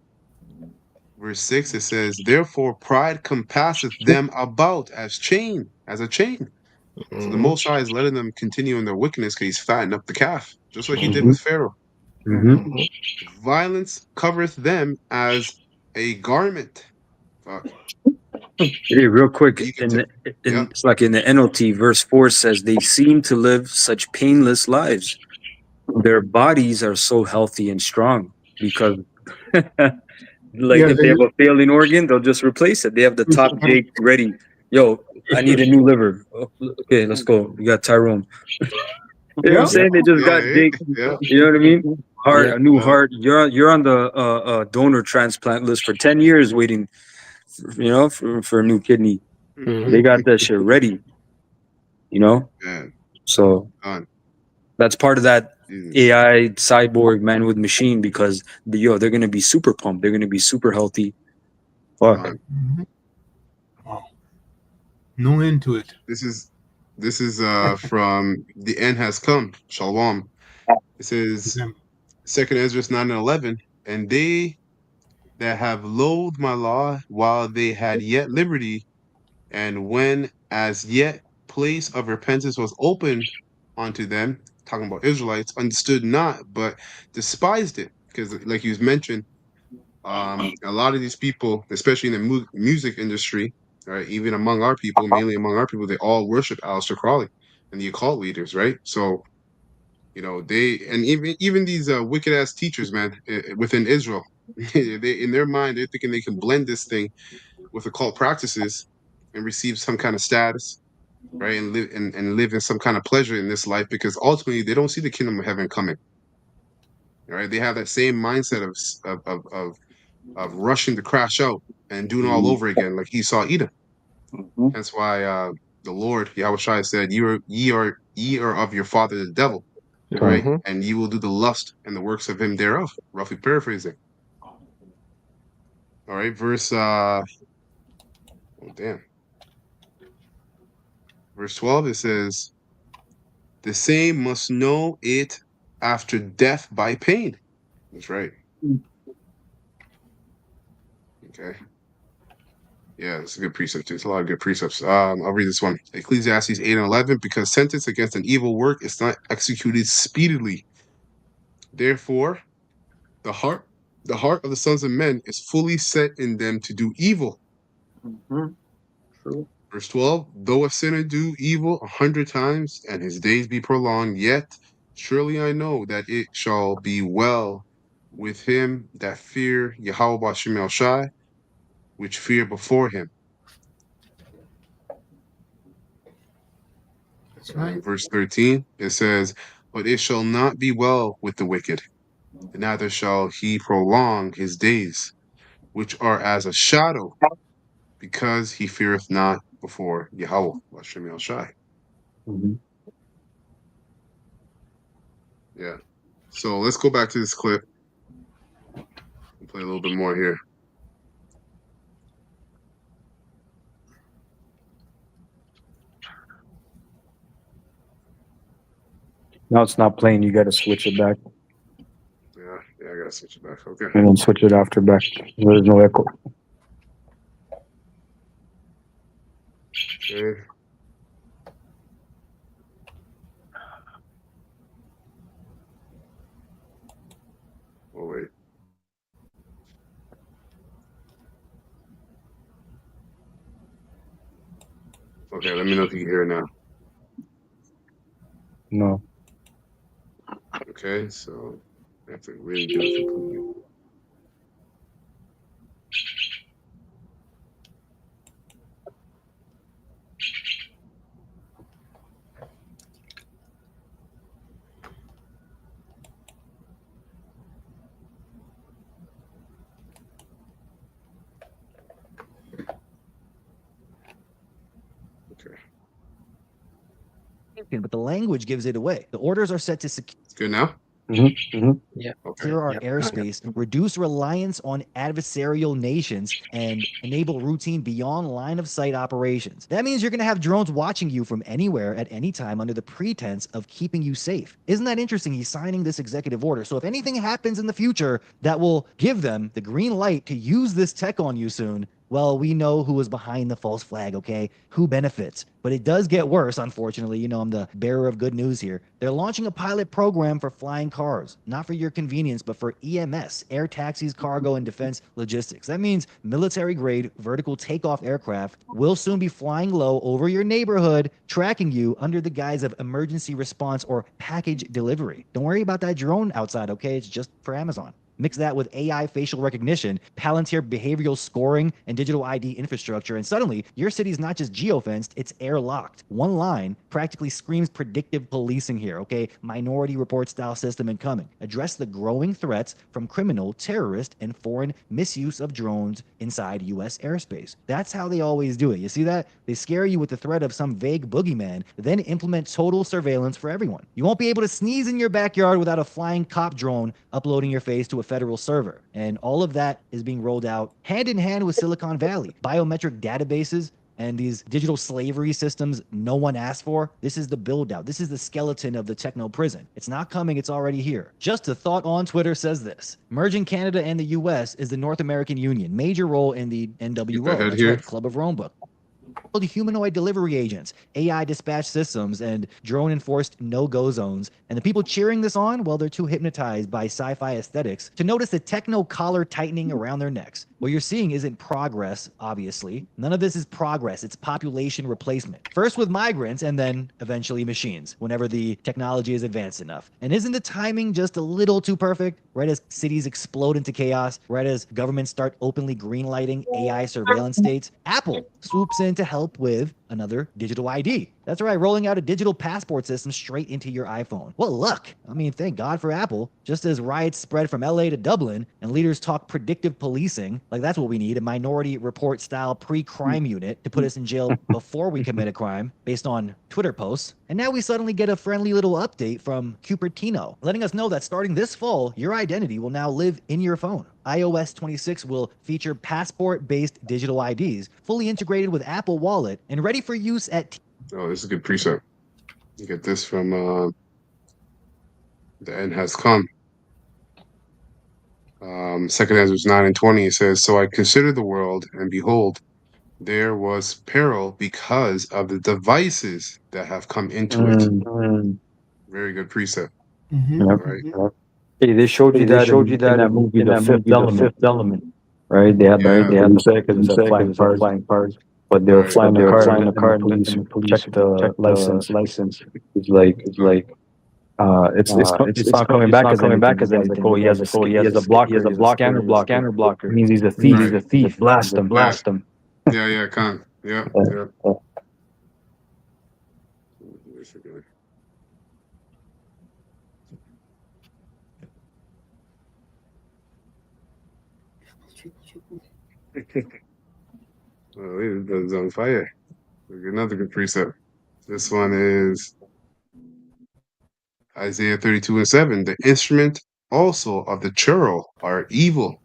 Verse 6, it says, therefore pride compasseth them about as a chain. So the Hmm. Most High is letting them continue in their wickedness because he's fattening up the calf, just like he did Mm-hmm. with Pharaoh. Mm-hmm. Hmm. Violence covereth them as a garment. Fuck. Hey, real quick, You can tell. Yep. it's like in the NLT, verse 4 says, they seem to live such painless lives. Their bodies are so healthy and strong because, like, Yeah, if they have a failing organ, they'll just replace it. They have the top Jake ready. Yo, I need a new liver. Oh, okay, let's go. We got Tyrone. You know what I'm yeah. saying? They just got Yeah. Jake. Yeah. You know what I mean? Heart, Yeah. a new Yeah. heart. You're on the donor transplant list for 10 years waiting, for a new kidney. Hmm. They got that shit ready, you know? Man, So on that's part of that Jesus. AI cyborg man with machine because they're gonna be super pumped. They're gonna be super healthy. Fuck. On. Mhm. Wow. No end to it. This is from the end has come. Shalom. It says Them. Second Ezra 9 and 11, and they that have loathed my law while they had yet liberty, and when as yet place of repentance was open unto them, talking about Israelites, understood not, but despised it. Because like you mentioned, a lot of these people, especially in the music industry, right, even among our people, mainly among our people, they all worship Aleister Crowley and the occult leaders, right? So they, and even these wicked ass teachers, man, within Israel, they, in their mind, they're thinking they can blend this thing with occult practices and receive some kind of status, right, and live in some kind of pleasure in this life, because ultimately they don't see the kingdom of heaven coming. Right? They have that same mindset of rushing to crash out and doing all over again, like Esau Edom. Mhm. That's why the Lord Yahweh Shai said, ye are of your father the devil, right? Hmm. And you will do the lust and the works of him thereof. Roughly paraphrasing. All right, verse oh damn. Verse 12, it says, the same must know it after death by pain. That's right. Okay. Yeah, it's a good precept too. It's a lot of good precepts. I'll read this one. Ecclesiastes 8 and 11, because sentence against an evil work is not executed speedily. Therefore, the heart, the heart of the sons of men is fully set in them to do evil. Mhm. True. Verse 12, though a sinner do evil 100 times and his days be prolonged, yet surely I know that it shall be well with him that fear Yahweh Bashem El Shai, which fear before him. That's right. Verse 13, it says, but it shall not be well with the wicked, and neither shall he prolong his days, which are as a shadow, because he feareth not before Yahweh Bashem El Shai. Mhm. Yeah. So let's go back to this clip and play a little bit more here. Now it's not playing. You got to switch it back Yeah, I gotta switch it back. Okay. and then switch it after back. There's no echo. Okay. Oh wait. Okay, let me know if you can hear it now. No. Okay, so I have to really do it completely. Okay, But the language gives it away. The orders are set to secure it's good now. Yeah. Okay. our Yep. airspace, reduce reliance on adversarial nations, and enable routine beyond line of sight operations. That means you're going to have drones watching you from anywhere at any time under the pretense of keeping you safe. Isn't that interesting? He's signing this executive order. So if anything happens in the future that will give them the green light to use this tech on you soon, well, we know who was behind the false flag, okay? Who benefits? But it does get worse, unfortunately. You know, I'm the bearer of good news here. They're launching a pilot program for flying cars, not for your convenience, but for EMS, air taxis, cargo, and defense logistics. That means military-grade vertical takeoff aircraft will soon be flying low over your neighborhood, tracking you under the guise of emergency response or package delivery. Don't worry about that drone outside, okay? It's just for Amazon. Mix that with AI facial recognition, Palantir behavioral scoring, and digital ID infrastructure, and suddenly your city's not just geofenced, it's airlocked. One line practically screams predictive policing here, okay? Minority report style system incoming. Address the growing threats from criminal, terrorist, and foreign misuse of drones inside U.S. airspace. That's how they always do it. You see that? They scare you with the threat of some vague boogeyman, then implement total surveillance for everyone. You won't be able to sneeze in your backyard without a flying cop drone uploading your face to a federal server. And all of that is being rolled out hand in hand with Silicon Valley. Biometric databases and these digital slavery systems no one asked for. This is the build out. This is the skeleton of the techno prison. It's not coming, it's already here. Just a thought on Twitter says this. Merging Canada and the US is the North American Union. Major role in the Get NWO. the head That's here. right, Club of Rome book. The humanoid delivery agents, AI dispatch systems, and drone enforced no-go zones. And the people cheering this on, well, they're too hypnotized by sci-fi aesthetics to notice the techno collar tightening around their necks. What you're seeing isn't progress, obviously. None of this is progress. It's population replacement. First with migrants and then eventually machines, whenever the technology is advanced enough. And isn't the timing just a little too perfect? Right as cities explode into chaos, right as governments start openly greenlighting AI surveillance states, Apple swoops in to help with another digital ID. That's right, rolling out a digital passport system straight into your iPhone. What luck! I mean, thank God for Apple. Just as riots spread from LA to Dublin and leaders talk predictive policing, like that's what we need, a minority report style pre-crime unit to put us in jail before we commit a crime based on Twitter posts. And now we suddenly get a friendly little update from Cupertino, letting us know that starting this fall, your identity will now live in your phone. iOS 26 will feature passport-based digital IDs, fully integrated with Apple Wallet and ready for use at Oh, this is a good preset. You get this from the end has come. Second Ezra 9 and 20, it says, "So I considered the world, and behold, there was peril because of the devices that have come into it." Very good preset. Mm-hmm. All Yep. right. Hey, they showed you that in that movie, The Fifth Element, right? They had Yeah. the police because it's flying cars, but they were Right. flying a car, and the police checked the license. It's like it's not coming back as anything. He has a blocker. He has a scanner blocker. It means he's a thief. Right. Just blast him. Yeah, Khan. Yeah. Oh, this brother's on fire. Another good precept. This one is Isaiah 32 and 7. "The instrument also of the churl are evil.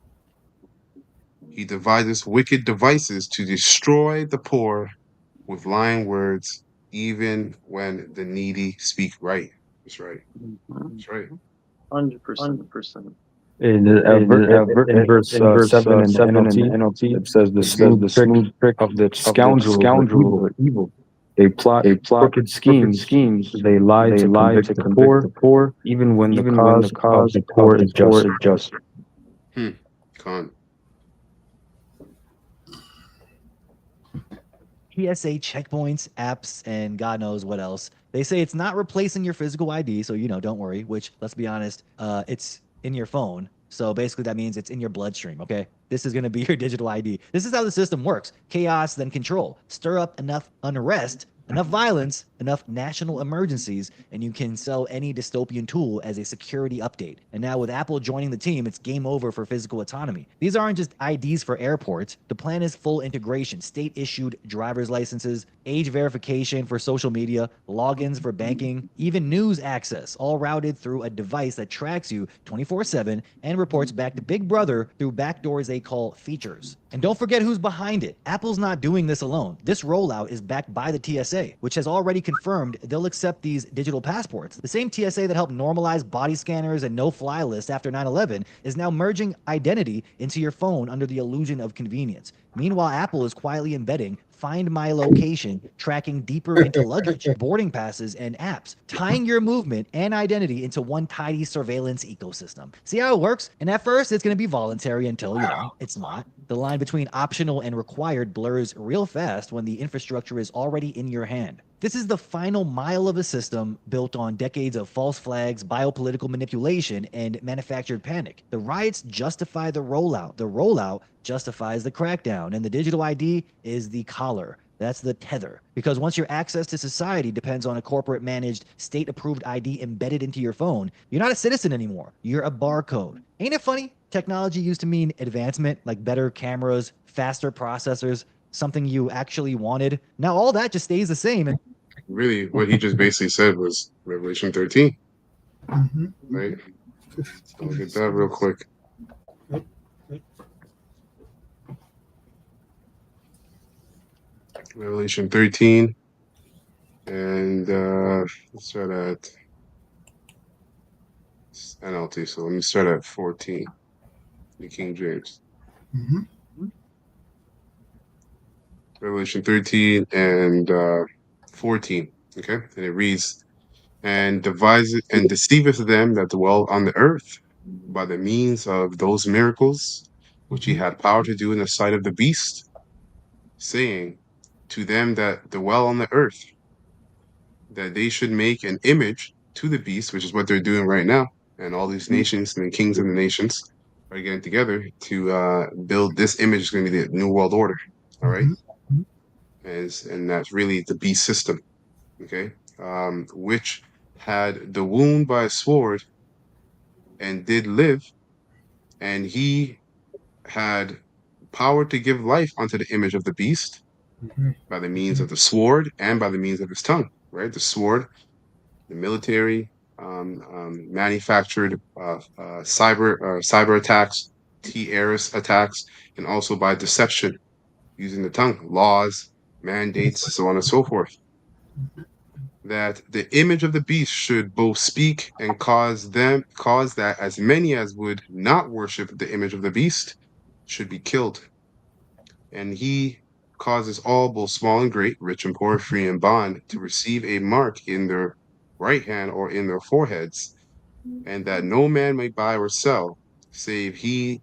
He deviseth wicked devices to destroy the poor with lying words, even when the needy speak right." That's right. That's right. 100%. In verse 7 in the NLT, it says the smooth trick of the scoundrels are evil. They plot crooked schemes. They lie to convict the poor, even when the cause of the poor is just. Khan. TSA checkpoints, apps, and God knows what else. They say it's not replacing your physical ID, so don't worry. Which, let's be honest, it's in your phone. So basically, that means it's in your bloodstream. Okay, this is going to be your digital ID. This is how the system works: chaos, then control. Stir up enough unrest, enough violence, enough national emergencies, and you can sell any dystopian tool as a security update. And now with Apple joining the team, it's game over for physical autonomy. These aren't just IDs for airports. The plan is full integration: state-issued driver's licenses, age verification for social media, logins for banking, even news access, all routed through a device that tracks you 24/7 and reports back to Big Brother through backdoors they call features. And don't forget who's behind it. Apple's not doing this alone. This rollout is backed by the TSA, which has already confirmed they'll accept these digital passports. The same TSA that helped normalize body scanners and no-fly lists after 9/11 is now merging identity into your phone under the illusion of convenience. Meanwhile, Apple is quietly embedding Find My Location, tracking deeper into luggage, boarding passes, and apps, tying your movement and identity into one tidy surveillance ecosystem. See how it works? And at first, it's going to be voluntary until, it's not. The line between optional and required blurs real fast when the infrastructure is already in your hand. This is the final mile of a system built on decades of false flags, biopolitical manipulation, and manufactured panic. The riots justify the rollout. The rollout justifies the crackdown. And the digital ID is the collar. That's the tether. Because once your access to society depends on a corporate-managed, state-approved ID embedded into your phone, you're not a citizen anymore. You're a barcode. Ain't it funny? Technology used to mean advancement, like better cameras, faster processors, something you actually wanted. Now all that just stays the same. And Really, what he just basically said was Revelation 13, right? I'll get that real quick. Revelation 13, and let's start at NLT. So let me start at 14, the King James. Revelation 13 and 14. Okay, and it reads, "And deviseth and deceiveth them that dwell on the earth by the means of those miracles which he had power to do in the sight of the beast, saying to them that dwell on the earth, that they should make an image to the beast," which is what they're doing right now. And all these nations and the kings of the nations are getting together to build this image. Is going to be the new world order. All right. And that's really the beast system. Okay. Which had the wound by a sword and did live, and he had power to give life unto the image of the beast by the means of the sword and by the means of his tongue. Right. The sword, the military, manufactured cyber attacks, T-Eris attacks, and also by deception using the tongue, laws, mandates, so on and so forth. That the image of the beast should both speak and cause that as many as would not worship the image of the beast should be killed. And he causes all, both small and great, rich and poor, free and bond, to receive a mark in their right hand or in their foreheads, and that no man may buy or sell, save he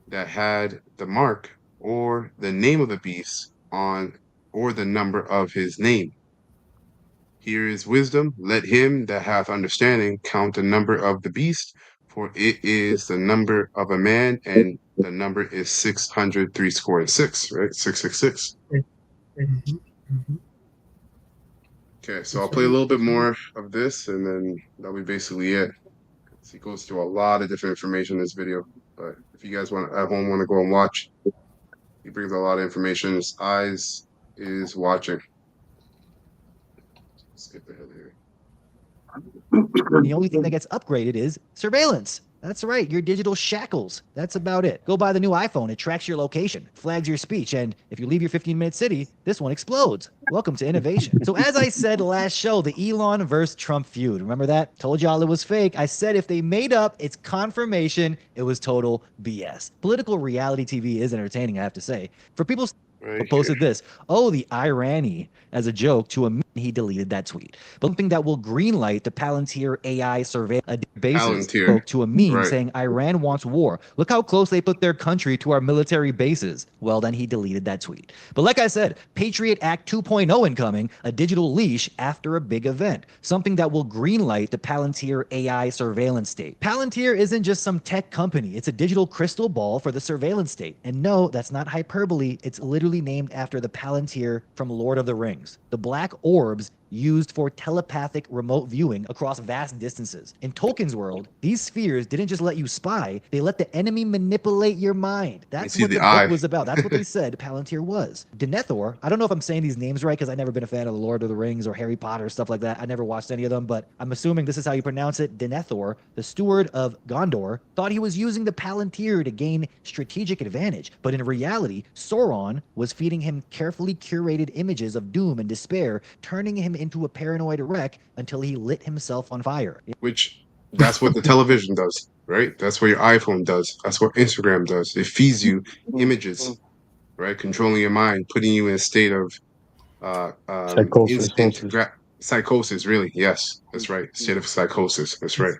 that had the mark or the name of the beast on, or the number of his name. Here is wisdom. Let him that hath understanding count the number of the beast, for it is the number of a man, and the number is 666, right? 666. Okay, so I'll play a little bit more of this, and then that'll be basically it. So he goes through a lot of different information in this video, but if you guys want at home want to go and watch, he brings a lot of information. His eyes is watching. Skip ahead here. the only thing that gets upgraded is surveillance. That's right, your digital shackles. That's about it. Go buy the new iPhone. It tracks your location, flags your speech, and if you leave your 15-minute city, this one explodes. Welcome to innovation. So as I said last show, the Elon versus Trump feud. Remember that? Told y'all it was fake. I said if they made up, it's confirmation it was total BS. Political reality TV is entertaining, I have to say. For people who posted this, oh, the irony as a joke to a he deleted that tweet. But something that will greenlight the Palantir AI survey bases Palantir, spoke to a meme right. saying Iran wants war. Look how close they put their country to our military bases. Well, then he deleted that tweet. But like I said, Patriot Act 2.0 incoming, a digital leash after a big event. Something that will greenlight the Palantir AI surveillance state. Palantir isn't just some tech company. It's a digital crystal ball for the surveillance state. And no, that's not hyperbole. It's literally named after the Palantir from Lord of the Rings. The black orbs used for telepathic remote viewing across vast distances. In Tolkien's world, these spheres didn't just let you spy, they let the enemy manipulate your mind. That's see what the the eye. book was about. That's what they said Palantir was. Denethor, I don't know if I'm saying these names right because I've never been a fan of the Lord of the Rings or Harry Potter, stuff like that. I never watched any of them, but I'm assuming this is how you pronounce it. Denethor, the steward of Gondor, thought he was using the Palantir to gain strategic advantage. But in reality, Sauron was feeding him carefully curated images of doom and despair, turning him into a paranoid wreck until he lit himself on fire. Which that's what the television does, right? That's what your iPhone does. That's what Instagram does. It feeds you images, right? Controlling your mind, putting you in a state of Psychosis. psychosis. Really, yes, that's right. State of psychosis. That's right.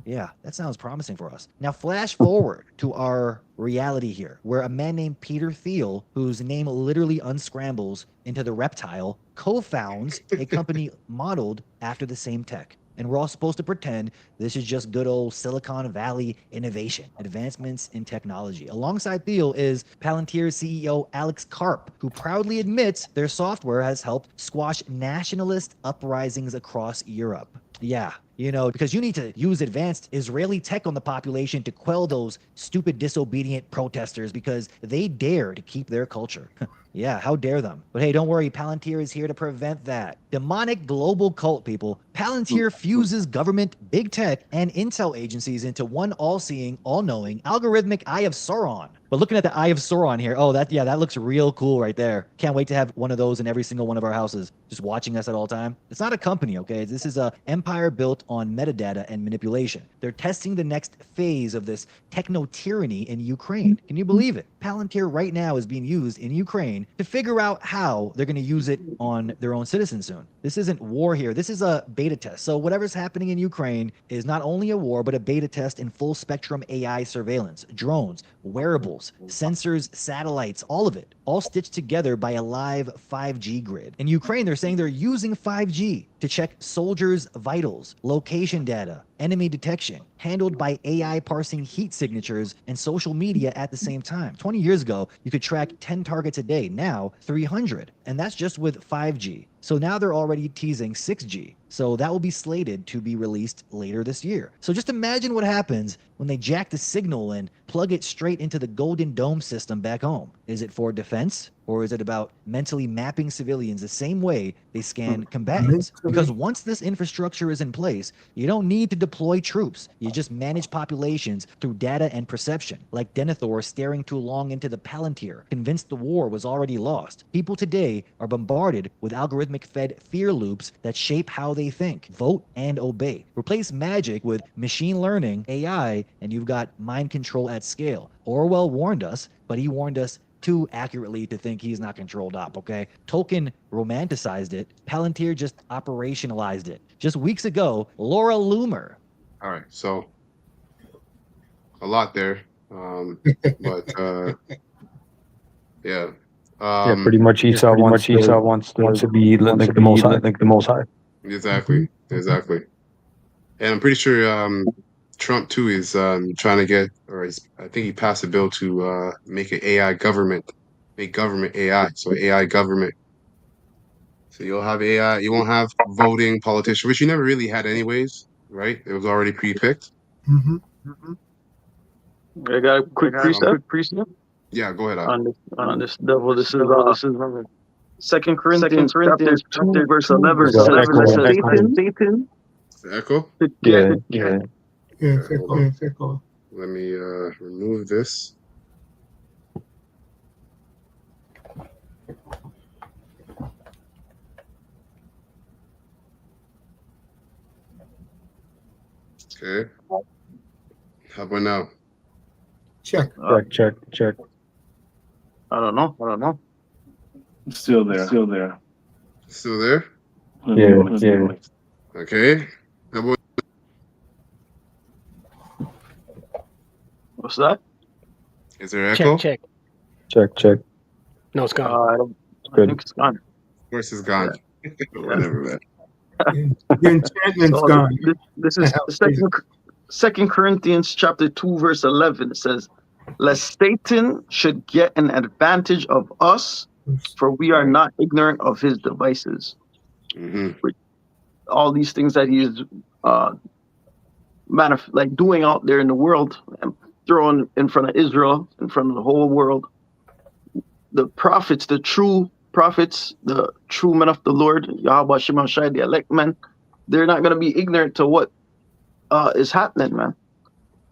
Yeah, that sounds promising for us. Now, flash forward to our reality here, where a man named Peter Thiel, whose name literally unscrambles into the reptile, co-founds a company modeled after the same tech. And we're all supposed to pretend this is just good old Silicon Valley innovation, advancements in technology. Alongside Thiel is Palantir's CEO Alex Karp, who proudly admits their software has helped squash nationalist uprisings across Europe. Yeah, you know, because you need to use advanced Israeli tech on the population to quell those stupid, disobedient protesters because they dare to keep their culture. Yeah, how dare them? But hey, don't worry, Palantir is here to prevent that. Demonic global cult, people. Palantir fuses government, big tech, and intel agencies into one all-seeing, all-knowing, algorithmic Eye of Sauron. But looking at the Eye of Sauron here, oh, that looks real cool right there. Can't wait to have one of those in every single one of our houses, just watching us at all time. It's not a company, okay? This is a empire built on metadata and manipulation. They're testing the next phase of this techno-tyranny in Ukraine. Can you believe it? Palantir right now is being used in Ukraine to figure out how they're going to use it on their own citizens soon. This isn't war here. This is a beta test. So whatever's happening in Ukraine is not only a war, but a beta test in full spectrum AI surveillance, drones, wearables, sensors, satellites, all of it, all stitched together by a live 5G grid. In Ukraine, they're saying they're using 5G to check soldiers' vitals, location data, enemy detection, handled by AI parsing heat signatures and social media at the same time. 20 years ago, you could track 10 targets a day, now 300. And that's just with 5G. So now they're already teasing 6G. So that will be slated to be released later this year. So just imagine what happens when they jack the signal and plug it straight into the Golden Dome system back home. Is it for defense? Or is it about mentally mapping civilians the same way they scan combatants? Because once this infrastructure is in place, you don't need to deploy troops. You just manage populations through data and perception, like Denethor staring too long into the Palantir, convinced the war was already lost. People today are bombarded with algorithmic-fed fear loops that shape how they think, vote, and obey. Replace magic with machine learning, AI, and you've got mind control at scale. Orwell warned us, but he warned us too accurately to think he's not controlled up, okay? Tolkien romanticized it. Palantir just operationalized it. Just weeks ago, Laura Loomer. All right, so a lot there, but yeah. Yeah, pretty much Esau wants to be like the most high. Exactly. And I'm pretty sure Trump too is trying to get, I think he passed a bill to make an AI government, make government AI, so AI government. So you'll have AI, you won't have voting politicians, which you never really had anyways, right? It was already pre-picked. Mm-hmm. I got a quick precept. Yeah, go ahead. On this devil. This is 2 Corinthians chapter 2 verse 11. It says, Satan. Echo? Yeah, Okay, it's echo. Let me remove this. Okay. How about now? Check. Check. I don't know. Still there. Still there? Yeah. Okay. That was What's that? Is there echo? Check. Check. No, it's gone. I don't. I Good. think it's gone. Of course, it's gone. Whatever, man. The enchantment's So gone. this is Second Corinthians chapter 2 verse 11. It says, "Lest Satan should get an advantage of us, for we are not ignorant of his devices." Mm-hmm. All these things that he is like doing out there in the world and throwing in front of Israel, in front of the whole world. The prophets, the true prophets, the true men of the Lord, Yahweh Shema Shai, the elect men, they're not going to be ignorant to what is happening, man.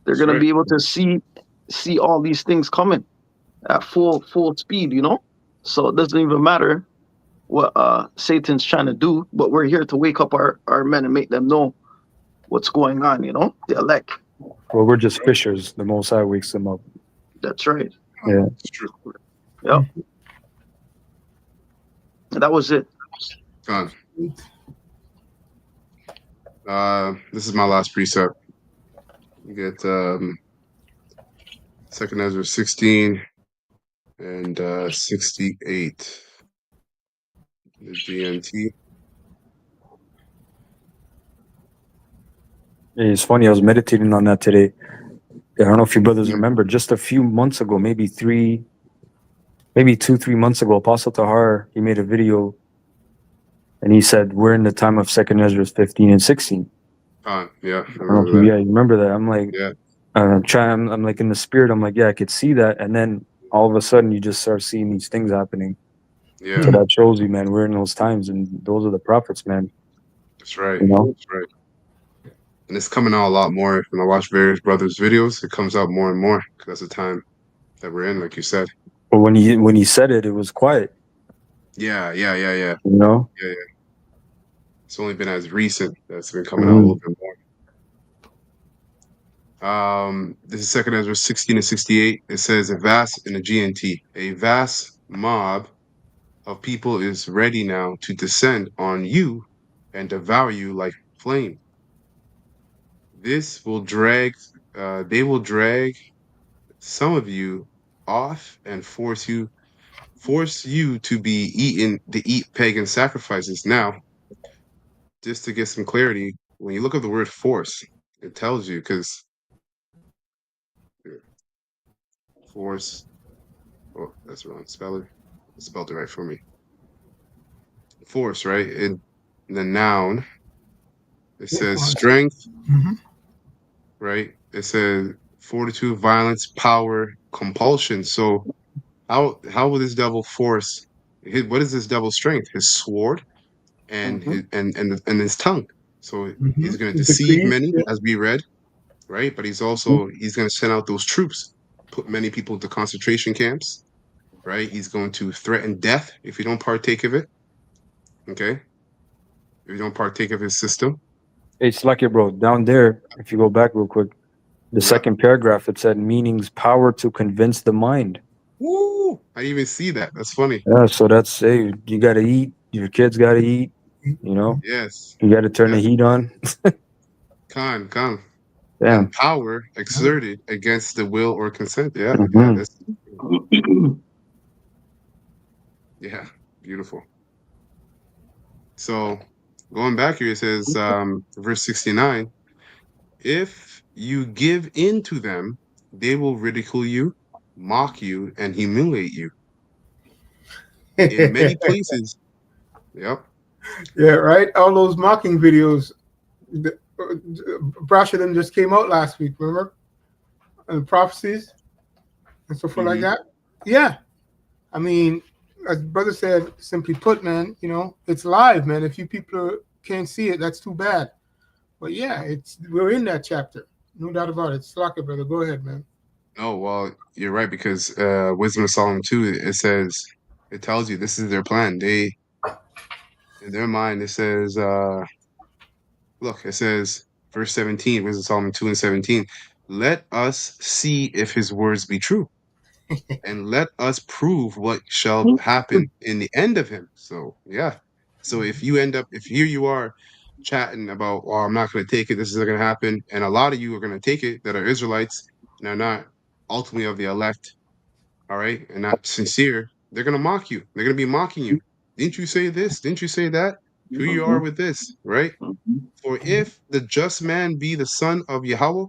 They're going to be able to see all these things coming at full speed, you know? So it doesn't even matter what Satan's trying to do, but we're here to wake up our men and make them know what's going on, you know? The elect. Well, we're just fishers. The Most High wakes them up. That's right. Yeah. It's true. Yep. That was it. Gone. This is my last precept. You get 2nd Ezra 16 and 68. The GNT. It's funny. I was meditating on that today. I don't know if you brothers remember. Just a few months ago, maybe 2-3 months ago, Apostle Tahar, he made a video, and he said we're in the time of 2nd Ezra 15 and 16. Yeah, I Yeah, remember that. you remember that? I'm like, Yeah. I'm like in the spirit. I'm like, yeah, I could see that, and then all of a sudden, you just start seeing these things happening. Yeah. So that shows you, man, we're in those times, and those are the prophets, man. That's right. You know? That's right. And it's coming out a lot more. When I watch various brothers' videos, it comes out more and more because that's the time that we're in, like you said. But when he said it, it was quiet. Yeah. You know? Yeah. It's only been as recent that's been coming out a little bit more. This is 2nd Ezra 16 and 68. It says in the GNT, a vast mob of people is ready now to descend on you and devour you like flame. They will drag some of you off and force you to eat pagan sacrifices. Now, just to get some clarity, when you look at the word force, it tells you, because force, oh, that's wrong spelling. It spelled it right for me. Force, right? In the noun, it says strength, right? It says fortitude, violence, power, compulsion. So how will this devil force? What is this devil's strength? His sword and his tongue. So he's going to deceive many, as we read, right? But he's going to send out those troops, put many people into concentration camps, right? He's going to threaten death if you don't partake of it. Okay, if you don't partake of his system. It's like it, bro. Down there, if you go back real quick, the second paragraph, it said meanings power to convince the mind. Woo! I didn't even see that. That's funny. Yeah, so that's, hey, you got to eat. Your kids got to eat. You know? Yes. You got to turn the heat on. Come. Damn. And power exerted against the will or consent. Yeah. Yeah, beautiful. So going back here, it says, verse 69, if you give in to them, they will ridicule you, mock you, and humiliate you. In many places. Yep. Yeah, right. All those mocking videos. Brasha just came out last week, remember? And the prophecies and so forth like that. Yeah. I mean, as brother said, simply put, man, you know, it's live, man. If you people can't see it, that's too bad. But yeah, we're in that chapter. No doubt about it. Slack it, brother. Go ahead, man. Oh, well, you're right, because Wisdom of Solomon 2, it tells you this is their plan. In their mind, it says, look, it says, verse 17, Wisdom of Solomon 2 and 17, let us see if his words be true, and let us prove what shall happen in the end of him. So, yeah. So if here you are chatting about, oh, I'm not going to take it, this isn't going to happen, and a lot of you are going to take it that are Israelites and are not ultimately of the elect, all right, and not sincere, they're going to mock you. They're going to be mocking you. Didn't you say this? Didn't you say that? Who you are with this, right? For if the just man be the son of Yahweh,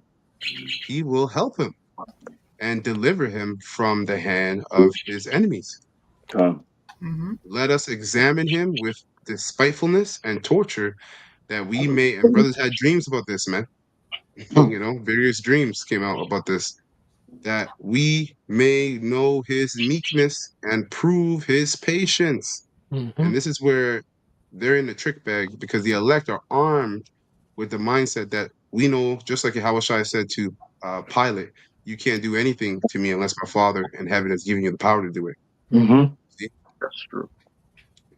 he will help him and deliver him from the hand of his enemies. Mm-hmm. Let us examine him with despitefulness and torture, that we may. And brothers had dreams about this, man. Various dreams came out about this, that we may know his meekness and prove his patience. Mm-hmm. And this is where they're in the trick bag, because the elect are armed with the mindset that we know, just like Yahushua said to Pilate, you can't do anything to me unless my Father in heaven has given you the power to do it. See? That's true.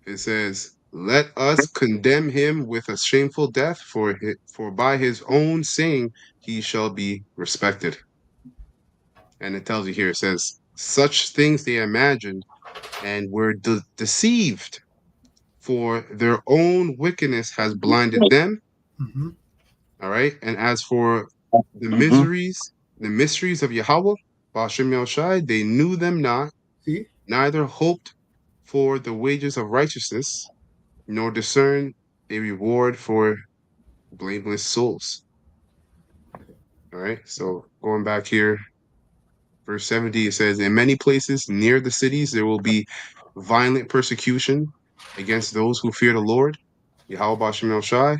It says, let us condemn him with a shameful death, for by his own saying he shall be respected. And it tells you here, it says, such things they imagined and were deceived, for their own wickedness has blinded them. Mm-hmm. All right. And as for the mysteries of Yahweh, Ba'ashem Yahushai, they knew them not, See? neither hoped for the wages of righteousness, nor discerned a reward for blameless souls. All right. So going back here, verse 70, it says, in many places near the cities, there will be violent persecution against those who fear the Lord, Yahweh Ba'ashem Yahushai.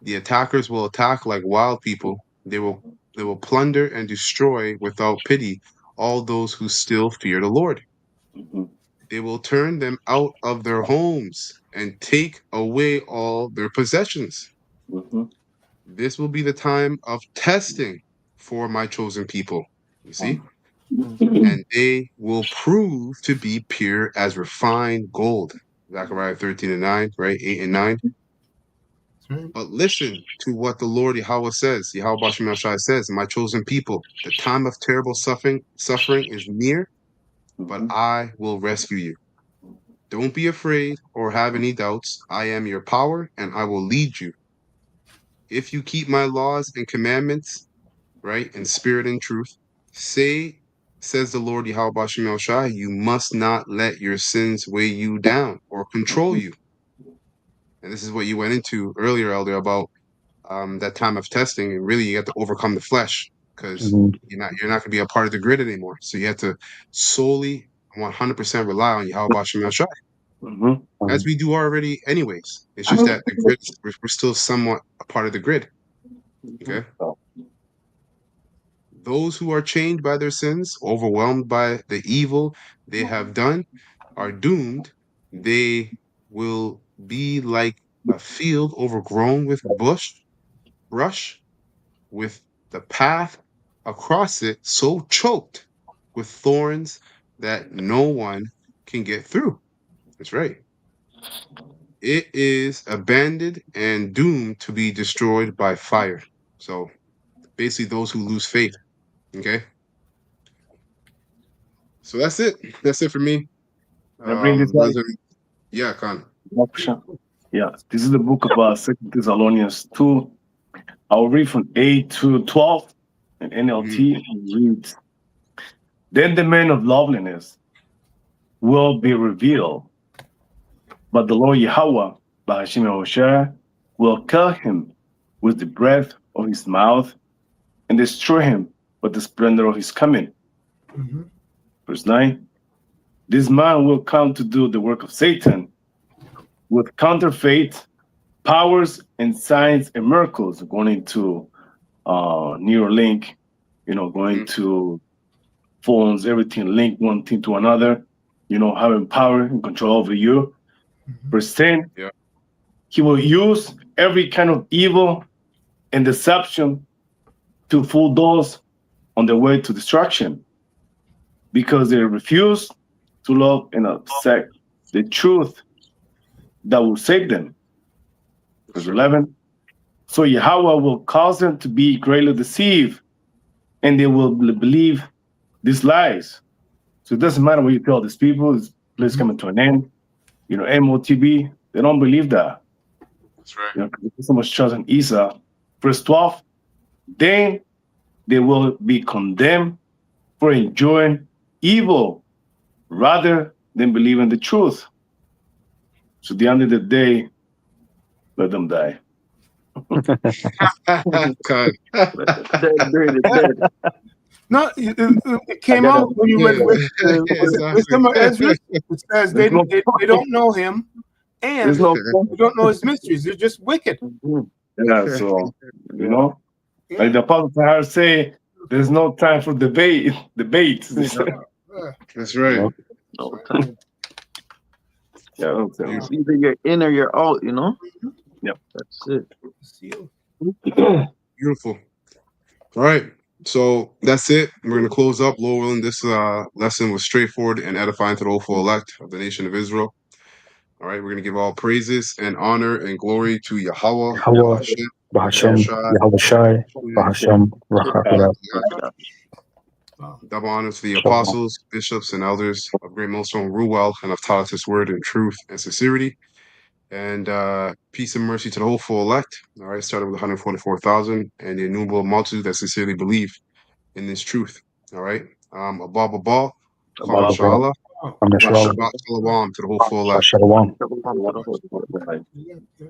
The attackers will attack like wild people. They will plunder and destroy without pity all those who still fear the Lord. They will turn them out of their homes and take away all their possessions. This will be the time of testing for my chosen people. You see? And they will prove to be pure as refined gold. Zechariah 13:9, right? 8 and 9. That's right. But listen to what the Lord Yahweh says. Yahweh Bashim Yahshai says, my chosen people, the time of terrible suffering is near, but I will rescue you. Don't be afraid or have any doubts. I am your power and I will lead you. If you keep my laws and commandments, right, in spirit and truth, says the Lord Yahweh Bashim Yahshai, you must not let your sins weigh you down or control you. And this is what you went into earlier, Elder, about that time of testing, and really you have to overcome the flesh, because you're not going to be a part of the grid anymore. So you have to solely 100% rely on Yahweh Bashim Yahshai, as we do already anyways. It's just that the grid, we're still somewhat a part of the grid. Okay. Those who are chained by their sins, overwhelmed by the evil they have done, are doomed. They will be like a field overgrown with brush, with the path across it so choked with thorns that no one can get through. That's right. It is abandoned and doomed to be destroyed by fire. So basically those who lose faith. Okay. So that's it. That's it for me. Can I bring this out? Yeah, Khan. Yeah, this is the book of 2 Thessalonians 2. I'll read from 8 to 12 in NLT. Reads, then the man of loveliness will be revealed, but the Lord Yahweh, Ba'ashem Yahushua, will kill him with the breath of his mouth and destroy him with the splendor of his coming. Verse 9, this man will come to do the work of Satan with counterfeit powers and signs and miracles, going into Neuralink, going to phones, everything linked one thing to another, having power and control over you. Verse 10, he will use every kind of evil and deception to fool those on their way to destruction, because they refuse to love and accept the truth that will save them. Verse 11, so Yahweh will cause them to be greatly deceived, and they will believe these lies. So it doesn't matter what you tell these people, this place coming to an end. MOTB, They don't believe that. That's right. You know, because someone's chosen Esau. Verse 12, then they will be condemned for enjoying evil rather than believing the truth. So at the end of the day, let them die. God. Dead. No, it came out when you read Wisdom of Ezra. It says they don't know him, and There's no they don't know his mysteries. They're just wicked. yeah, so you know, Yeah. like the Apostle Paul say, there's no time for debates. That's right. No time. Yeah, It's either you're in or you're out, you know? Yep. That's it. Beautiful. All right. So that's it. We're going to close up. Lord willing, this lesson was straightforward and edifying to the hopeful elect of the nation of Israel. All right. We're going to give all praises and honor and glory to Yahweh, Yahweh, Bahashem, Yahweh Shai, Bahashem, Rachakura. Double honor to the apostles, bishops, and elders of Great Millstone Ruwell and have taught us this word in truth and sincerity. And peace and mercy to the hopeful elect. All right, starting with 144,000 and the innumerable multitude that sincerely believe in this truth. All right. Abba, Khan Shala, Shabbat Shalom to the hopeful elect. Shalom. Shalom. Yeah.